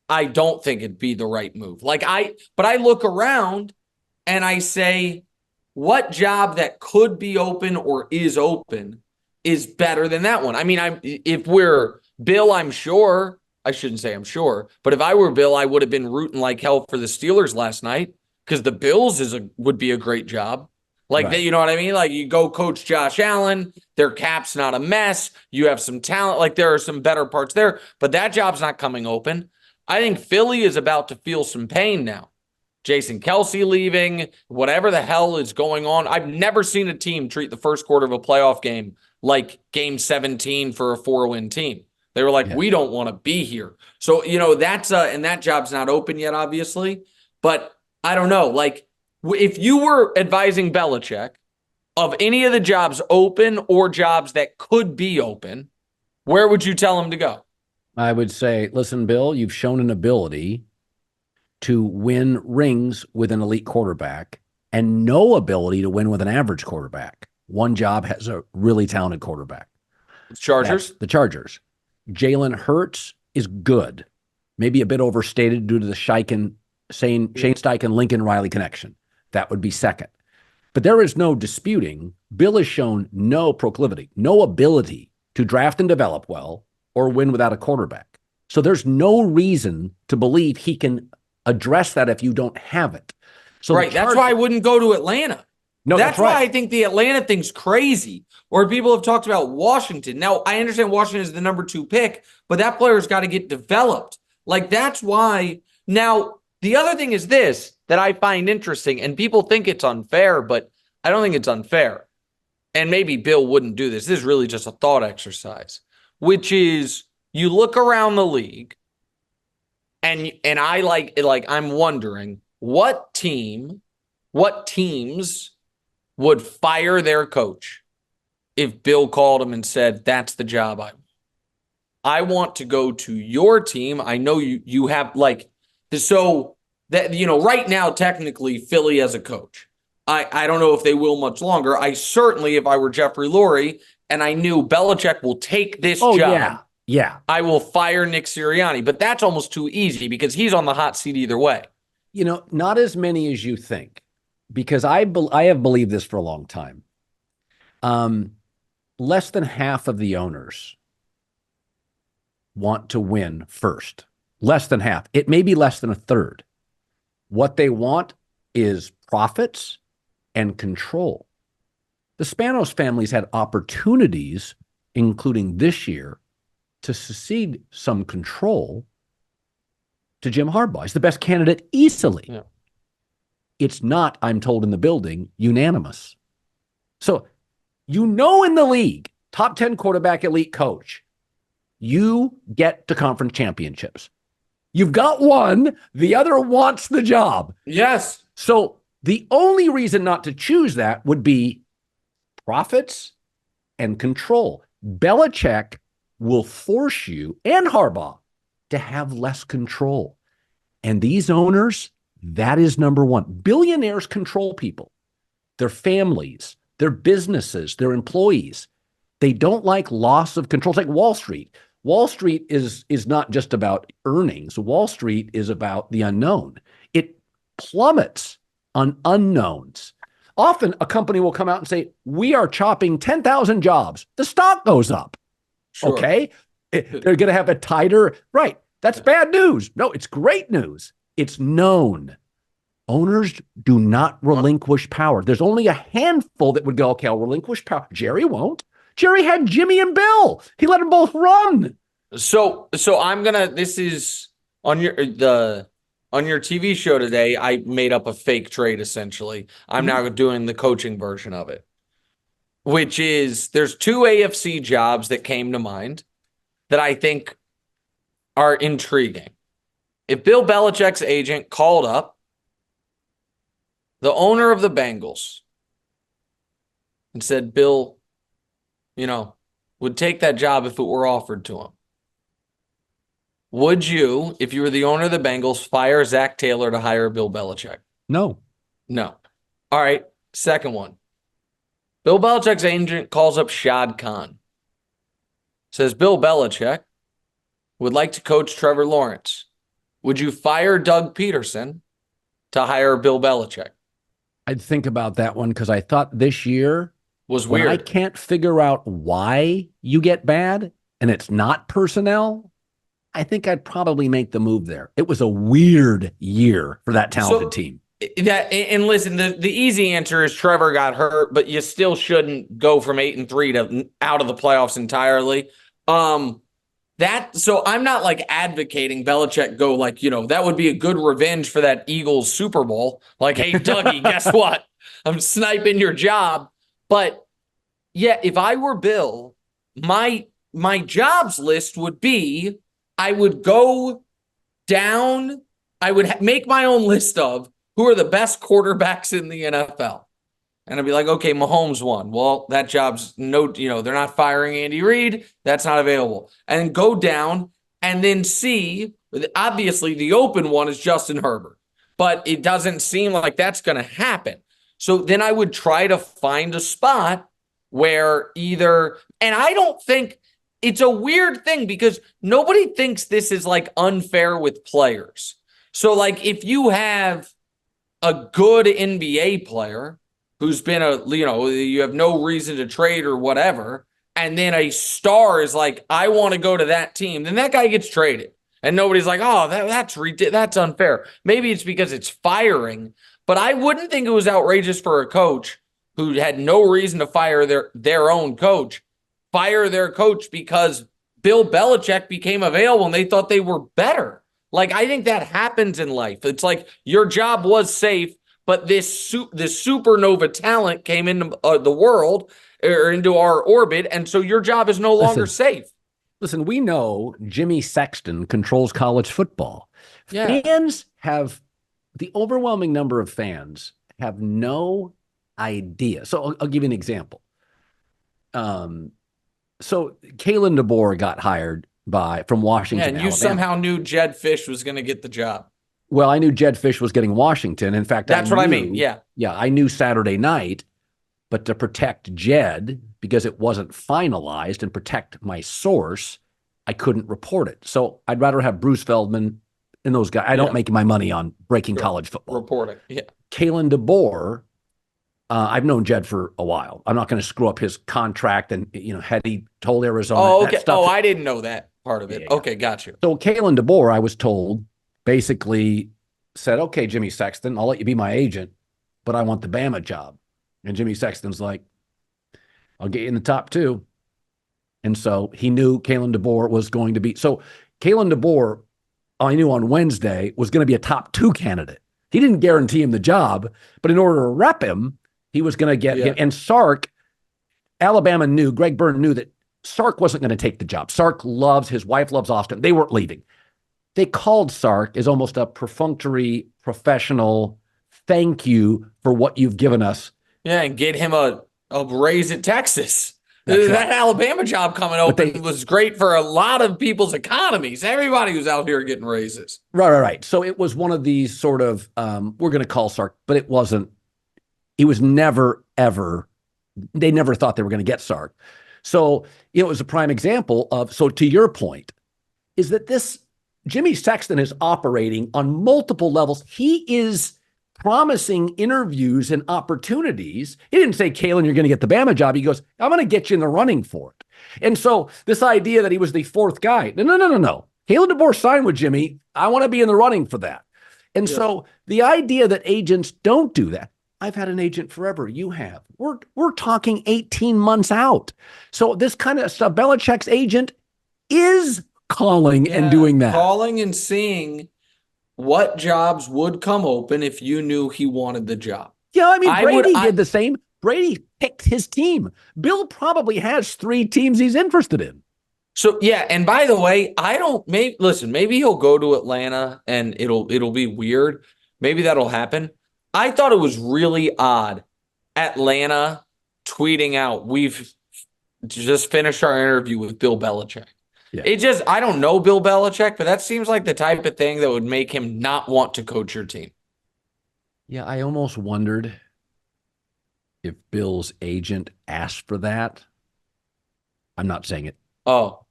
I don't think it'd be the right move. But I look around and I say, what job that could be open or is open is better than that one? I mean, if we're Bill, I'm sure, I shouldn't say I'm sure, but if I were Bill, I would have been rooting like hell for the Steelers last night because the Bills would be a great job. Right. You know what I mean? Like, you go coach Josh Allen, their cap's not a mess. You have some talent. Like, there are some better parts there, but that job's not coming open. I think Philly is about to feel some pain now. Jason Kelce leaving, whatever the hell is going on. I've never seen a team treat the first quarter of a playoff game like game 17 for a 4-win team. They were like, we don't want to be here. So, that's and that job's not open yet, obviously. But I don't know. Like, if you were advising Belichick of any of the jobs open or jobs that could be open, where would you tell him to go? I would say, listen, Bill, you've shown an ability to win rings with an elite quarterback and no ability to win with an average quarterback. One job has a really talented quarterback. Chargers? That's the Chargers. Jalen Hurts is good. Maybe a bit overstated due to the Shane Steichen, Lincoln Riley connection. That would be second. But there is no disputing, Bill has shown no proclivity, no ability to draft and develop well or win without a quarterback. So there's no reason to believe he can address that if you don't have it. So right, that's why I wouldn't go to Atlanta. No, that's why right. I think the Atlanta thing's crazy. Or people have talked about Washington. Now, I understand Washington is the number 2 pick, but that player's got to get developed. Like, that's why. Now, the other thing is this that I find interesting, and people think it's unfair, but I don't think it's unfair. And maybe Bill wouldn't do this. This is really just a thought exercise, which is you look around the league, and I'm wondering what teams would fire their coach if Bill called him and said, that's the job I want to go to your team. I know you have so that, right now, technically Philly as a coach, I don't know if they will much longer. I certainly, if I were Jeffrey Lurie and I knew Belichick will take this job, I will fire Nick Sirianni. But that's almost too easy because he's on the hot seat either way. Not as many as you think, because I have believed this for a long time. less than half of the owners want to win first. Less than half. It may be less than a third. What they want is profits and control. The Spanos families had opportunities, including this year, to secede some control to Jim Harbaugh. He's the best candidate easily. Yeah. It's not, I'm told in the building, unanimous. So, in the league, top 10 quarterback elite coach, you get to conference championships. You've got one, the other wants the job. Yes. So the only reason not to choose that would be profits and control. Belichick will force you and Harbaugh to have less control. And these owners, that is number one. Billionaires control people, their families, their businesses, their employees. They don't like loss of control. It's like Wall Street. Wall Street is not just about earnings. Wall Street is about the unknown. It plummets on unknowns. Often a company will come out and say, we are chopping 10,000 jobs. The stock goes up. Sure. Okay? They're going to have a tighter, right. That's bad news. No, it's great news. It's known. Owners do not relinquish power. There's only a handful that would go, okay, I'll relinquish power. Jerry won't. Jerry had Jimmy and Bill. He let them both run. So I'm gonna. This is on your TV show today. I made up a fake trade. Essentially, I'm now doing the coaching version of it, which is there's two AFC jobs that came to mind that I think are intriguing. If Bill Belichick's agent called up the owner of the Bengals and said, Bill, would take that job if it were offered to him. Would you, if you were the owner of the Bengals, fire Zach Taylor to hire Bill Belichick? No. All right. Second one. Bill Belichick's agent calls up Shad Khan. Says Bill Belichick would like to coach Trevor Lawrence. Would you fire Doug Peterson to hire Bill Belichick? I'd think about that one because I thought this year was weird. I can't figure out why you get bad and it's not personnel. I think I'd probably make the move there. It was a weird year for that talented team. And listen, the easy answer is Trevor got hurt, but you still shouldn't go from 8-3 to out of the playoffs entirely. So I'm not like advocating Belichick go like, that would be a good revenge for that Eagles Super Bowl. Like, hey, Dougie, guess what? I'm sniping your job. But yeah, if I were Bill, my jobs list would be I would go down. I would make my own list of who are the best quarterbacks in the NFL. And I'd be like, okay, Mahomes won. Well, that job's they're not firing Andy Reid. That's not available. And go down and then see, obviously the open one is Justin Herbert, but it doesn't seem like that's going to happen. So then I would try to find a spot where and I don't think it's a weird thing because nobody thinks this is like unfair with players. So like if you have a good NBA player who's been you have no reason to trade or whatever, and then a star is like, I want to go to that team, then that guy gets traded. And nobody's like, oh, that's unfair. Maybe it's because it's firing. But I wouldn't think it was outrageous for a coach who had no reason to fire their own coach, fire their coach because Bill Belichick became available and they thought they were better. Like, I think that happens in life. It's like your job was safe, but this supernova talent came into the world or into our orbit, and so your job is no longer safe. Listen, we know Jimmy Sexton controls college football. Yeah. The overwhelming number of fans have no idea. So I'll give you an example. So Kalen DeBoer got hired from Washington. Yeah, and you somehow knew Jed Fish was going to get the job. Well, I knew Jed Fish was getting Washington. In fact, that's what I mean. Yeah. Yeah, I knew Saturday night, but to protect Jed, because it wasn't finalized, and protect my source, I couldn't report it. So I'd rather have Bruce Feldman and those guys. I don't make my money on breaking college football. Reporting. Yeah. Kalen DeBoer I've known Jed for a while. I'm not going to screw up his contract. And, had he told Arizona okay. that stuff. I didn't know that part of it. Yeah. Okay, got you. So Kalen DeBoer, I was told, basically said, okay, Jimmy Sexton, I'll let you be my agent, but I want the Bama job. And Jimmy Sexton's like, I'll get you in the top 2. And so he knew Kalen DeBoer was going to be. So Kalen DeBoer, I knew on Wednesday, was going to be a top 2 candidate. He didn't guarantee him the job, but in order to rep him, he was going to get him. And Sark, Alabama knew, Greg Byrne knew that Sark wasn't going to take the job. Sark his wife loves Austin. They weren't leaving. They called Sark as almost a perfunctory, professional thank you for what you've given us. Yeah, and get him a raise at Texas. That Alabama job coming open was great for a lot of people's economies. Everybody was out here getting raises. Right. So it was one of these sort of, we're going to call Sark, but it wasn't. He was never, ever, they never thought they were going to get Sark. So it was a prime example of, so to your point, is that this Jimmy Sexton is operating on multiple levels. He is promising interviews and opportunities. He didn't say, Kalen, you're going to get the Bama job. He goes, I'm going to get you in the running for it. And so this idea that he was the 4th guy, no. Kalen DeBoer signed with Jimmy. I want to be in the running for that. And so the idea that agents don't do that, I've had an agent forever. You have. We're talking 18 months out. So this kind of stuff, Belichick's agent is calling and doing that. Calling and seeing what jobs would come open if you knew he wanted the job. Yeah, I mean, Brady did the same. Brady picked his team. Bill probably has 3 teams he's interested in. So, yeah, and by the way, maybe he'll go to Atlanta and it'll be weird. Maybe that'll happen. I thought it was really odd. Atlanta tweeting out, we've just finished our interview with Bill Belichick. Yeah. I don't know Bill Belichick, but that seems like the type of thing that would make him not want to coach your team. Yeah, I almost wondered if Bill's agent asked for that. I'm not saying it. Oh.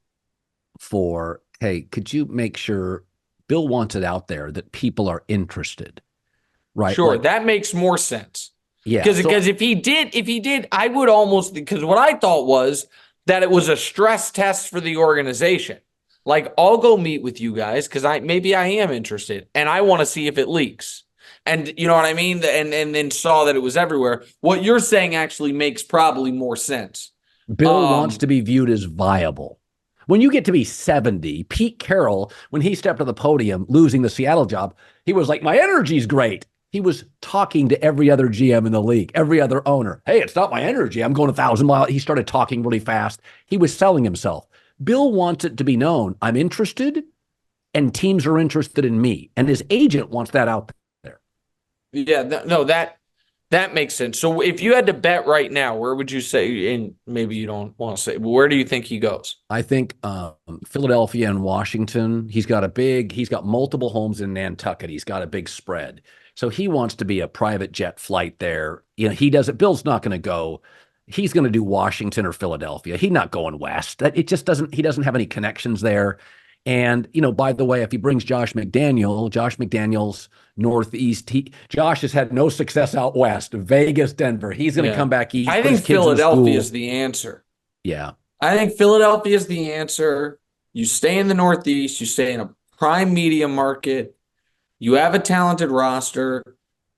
Hey, could you make sure Bill wants it out there that people are interested? Right. Sure, that makes more sense. Yeah. Because if he did, I would almost, because what I thought was that it was a stress test for the organization. Like, I'll go meet with you guys because maybe I am interested and I want to see if it leaks. And you know what I mean? And then saw that it was everywhere. What you're saying actually makes probably more sense. Bill wants to be viewed as viable. When you get to be 70, Pete Carroll, when he stepped to the podium losing the Seattle job, he was like, my energy's great. He was talking to every other GM in the league, every other owner. Hey, it's not my energy. I'm going 1,000 miles. He started talking really fast. He was selling himself. Bill wants it to be known, I'm interested, and teams are interested in me. And his agent wants that out there. Yeah, no, that makes sense. So if you had to bet right now, where would you say, and maybe you don't want to say, but where do you think he goes? I think Philadelphia and Washington. He's got multiple homes in Nantucket. He's got a big spread. So he wants to be a private jet flight there. Bill's not going to go. He's going to do Washington or Philadelphia. He's not going west. He doesn't have any connections there. And, by the way, if he brings Josh McDaniels Northeast, Josh has had no success out west, Vegas, Denver. He's going to come back east. I think Philadelphia is the answer. Yeah. I think Philadelphia is the answer. You stay in the Northeast. You stay in a prime media market. You have a talented roster.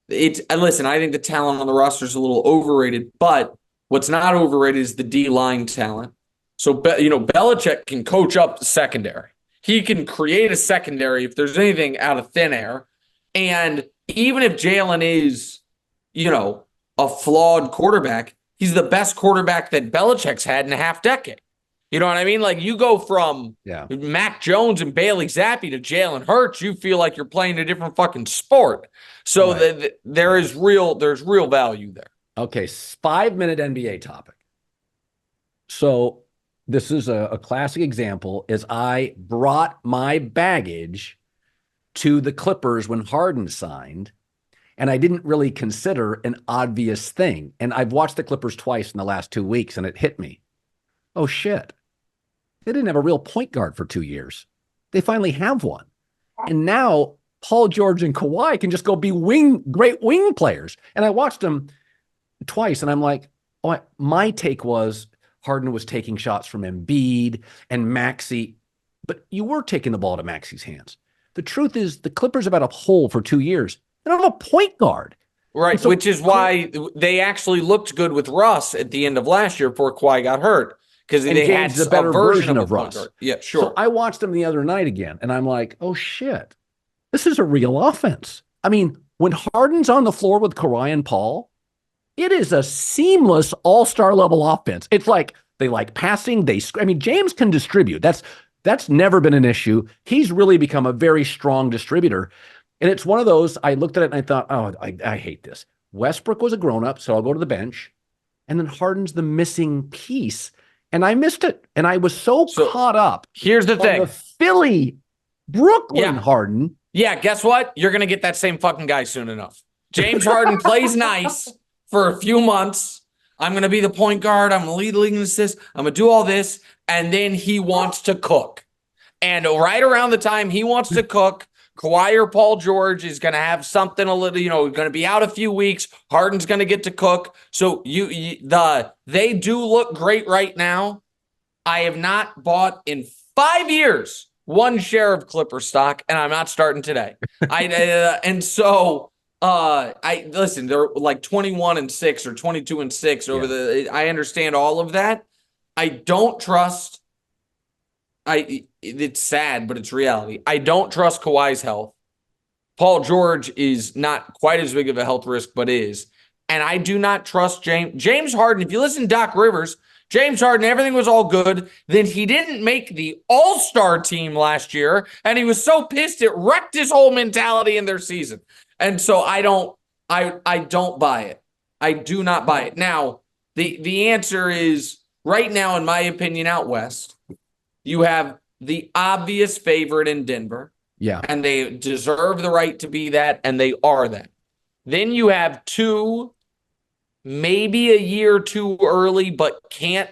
Listen, I think the talent on the roster is a little overrated, but what's not overrated is the D-line talent. So, Belichick can coach up the secondary. He can create a secondary if there's anything out of thin air. And even if Jalen is, a flawed quarterback, he's the best quarterback that Belichick's had in a half decade. You know what I mean? Like, you go from Mac Jones and Bailey Zappi to Jalen Hurts, you feel like you're playing a different fucking sport. So there's real value there. Okay, 5-minute NBA topic. So this is a classic example, is I brought my baggage to the Clippers when Harden signed, and I didn't really consider an obvious thing. And I've watched the Clippers twice in the last 2 weeks, and it hit me. Oh, shit. They didn't have a real point guard for 2 years. They finally have one. And now Paul George and Kawhi can just go be great wing players. And I watched them. twice, and I'm like, oh, my take was Harden was taking shots from Embiid and Maxey, but you were taking the ball to Maxey's hands. The truth is, the Clippers have had a hole for 2 years. They don't have a point guard. Right, so, which is why they actually looked good with Russ at the end of last year before Kawhi got hurt, because they had a better version of Russ. Guard. Yeah, sure. So I watched them the other night again, and I'm like, oh, shit. This is a real offense. I mean, when Harden's on the floor with Kawhi and Paul, it is a seamless all-star level offense. It's like they like passing. James can distribute. That's never been an issue. He's really become a very strong distributor. And it's one of those, I looked at it and I thought, oh, I hate this. Westbrook was a grown-up, so I'll go to the bench. And then Harden's the missing piece. And I missed it. And I was so caught up. Here's the thing. The Philly, Brooklyn Harden. Yeah, guess what? You're going to get that same fucking guy soon enough. James Harden plays nice for a few months. I'm going to be the point guard. I'm going to lead the league in assists. I'm going to do all this. And then he wants to cook. And right around the time he wants to cook, Kawhi or Paul George is going to have something a little, going to be out a few weeks. Harden's going to get to cook. So they do look great right now. I have not bought in 5 years one share of Clipper stock, and I'm not starting today. Listen, they're like 21-6 or 22-6 over the. I understand all of that. I don't trust. It's sad, but it's reality. I don't trust Kawhi's health. Paul George is not quite as big of a health risk, but is. And I do not trust James Harden. If you listen to Doc Rivers, James Harden, everything was all good. Then he didn't make the All-Star team last year, and he was so pissed it wrecked his whole mentality in their season. And so I don't buy it. I do not buy it. Now, the answer is right now, in my opinion, out west, you have the obvious favorite in Denver. Yeah. And they deserve the right to be that, and they are that. Then you have two, maybe a year or two early, but can't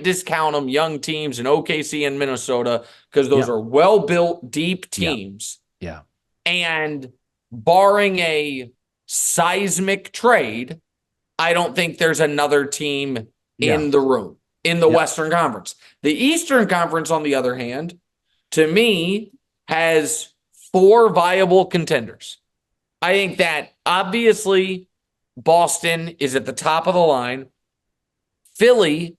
discount them, young teams in OKC and Minnesota, because those are well-built, deep teams. Yeah. And barring a seismic trade, I don't think there's another team in the room, in the Western Conference. The Eastern Conference, on the other hand, to me, has 4 viable contenders. I think that obviously Boston is at the top of the line. Philly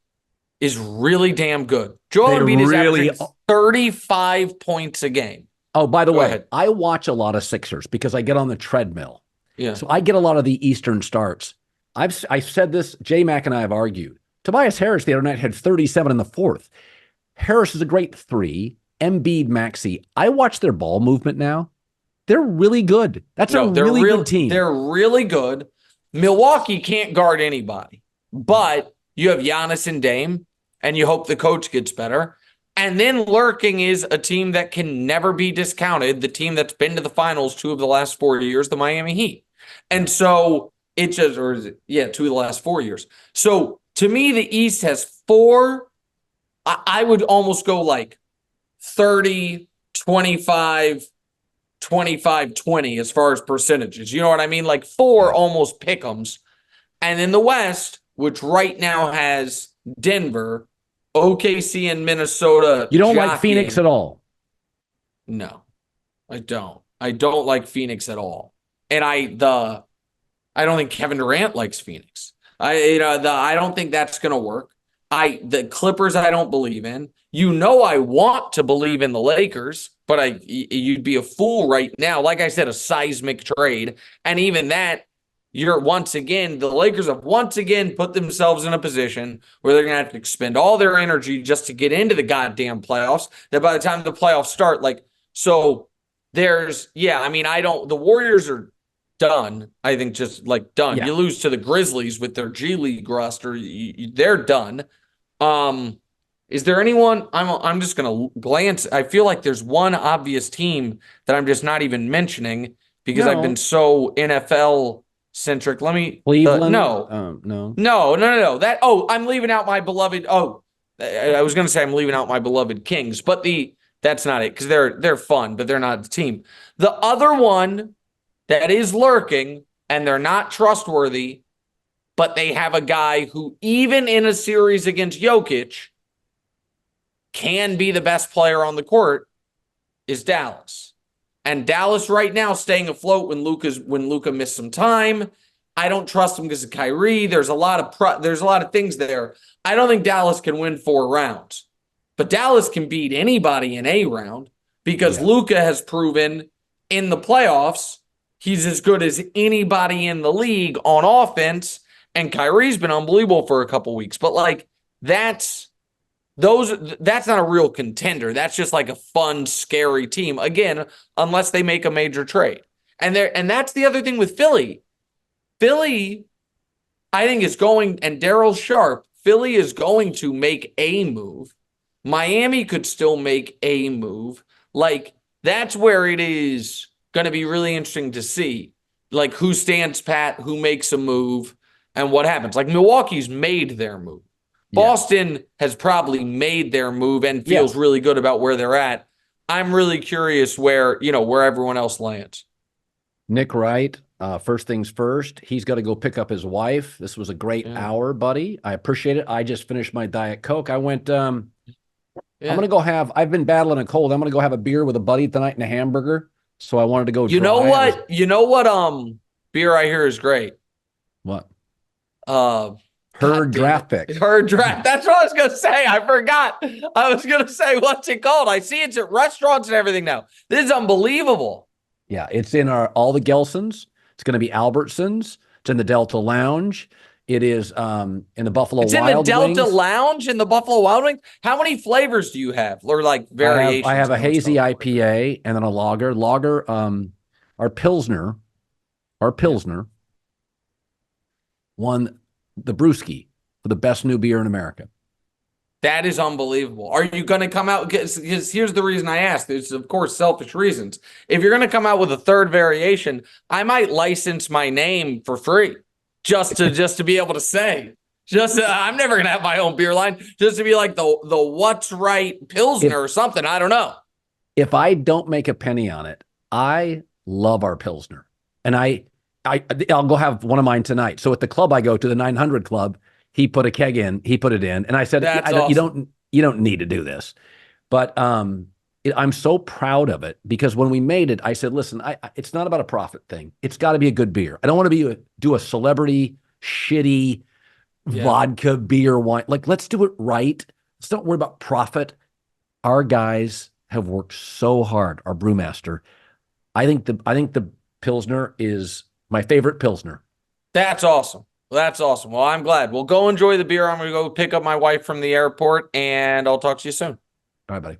is really damn good. Joel Embiid is averaging 35 points a game. Oh, by the way, I watch a lot of Sixers because I get on the treadmill. Yeah. So I get a lot of the Eastern starts. I've said this, J-Mac and I have argued. Tobias Harris the other night had 37 in the fourth. Harris is a great 3. Embiid, Maxey. I watch their ball movement now. They're really good. That's a really good team. They're really good. Milwaukee can't guard anybody, but you have Giannis and Dame, and you hope the coach gets better. And then lurking is a team that can never be discounted, the team that's been to the finals 2 of the last 4 years, the Miami Heat. And so it just, 2 of the last 4 years. So to me, the East has 4. I would almost go like 30, 25, 25, 20 as far as percentages. You know what I mean? Like 4 almost pick'ems. And in the West, which right now has Denver, OKC, and Minnesota. You don't like Phoenix at all? No, I don't. I don't like Phoenix at all. And I don't think Kevin Durant likes Phoenix. I don't think that's going to work. The Clippers I don't believe in. I want to believe in the Lakers, but you'd be a fool right now. Like I said, a seismic trade. And even that, the Lakers have once again put themselves in a position where they're going to have to expend all their energy just to get into the goddamn playoffs, that by the time the playoffs start, the Warriors are done. I think just done. Yeah. You lose to the Grizzlies with their G League roster, they're done. Is there anyone? I'm just going to glance. I feel like there's one obvious team that I'm just not even mentioning because I've been so NFL centric. Let me. Cleveland? No. No. I'm leaving out my beloved. I was going to say I'm leaving out my beloved Kings, but that's not it because they're fun, but they're not the team. The other one that is lurking and they're not trustworthy but they have a guy who, even in a series against Jokic, can be the best player on the court, is Dallas. And Dallas right now staying afloat when Luka missed some time. I don't trust him because of Kyrie. There's a lot of things there. I don't think Dallas can win 4 rounds. But Dallas can beat anybody in a round because Luka has proven in the playoffs he's as good as anybody in the league on offense, and Kyrie's been unbelievable for a couple weeks. But like that's not a real contender. That's just like a fun, scary team. Again, unless they make a major trade. And that's the other thing with Philly. Philly, I think, is going, and Darryl Sharp, Philly is going to make a move. Miami could still make a move. Like, that's where it is going to be really interesting to see. Like, who stands pat, who makes a move, and what happens. Like, Milwaukee's made their move. Boston has probably made their move and feels really good about where they're at. I'm really curious where everyone else lands. Nick Wright, first things first, he's got to go pick up his wife. This was a great hour, buddy. I appreciate it. I just finished my Diet Coke. I went, I'm going to go I've been battling a cold. I'm going to go have a beer with a buddy tonight and a hamburger. So I wanted to go. You know what beer I hear is great? What? Herd draft pick. Herd draft. That's what I was going to say. I forgot. I was going to say, what's it called? I see it's at restaurants and everything now. This is unbelievable. Yeah, it's in all the Gelsons. It's going to be Albertsons. It's in the Delta Lounge. It is in the Buffalo Wild Wings. It's in the Delta Lounge in the Buffalo Wild Wings. How many flavors do you have? Or like variations? I have a hazy IPA and then a lager. Our Pilsner won the Brewski for the best new beer in America. That is unbelievable. Are you going to come out? Because here's the reason I asked. There's, of course, selfish reasons. If you're going to come out with a third variation, I might license my name for free just to be able to say. I'm never going to have my own beer line. Just to be like the What's Right Pilsner or something. I don't know. If I don't make a penny on it, I love our Pilsner. And I'll go have one of mine tonight. So at the club I go to, the 900 Club, he put a keg in. He put it in, and I said, awesome. "You don't need to do this." But I'm so proud of it because when we made it, I said, "Listen, it's not about a profit thing. It's got to be a good beer. I don't want to do a celebrity shitty vodka beer wine. Like, let's do it right. Let's don't worry about profit. Our guys have worked so hard. Our brewmaster. I think the Pilsner is my favorite Pilsner. That's awesome. That's awesome. Well, I'm glad. Well, go enjoy the beer. I'm going to go pick up my wife from the airport, and I'll talk to you soon. All right, buddy.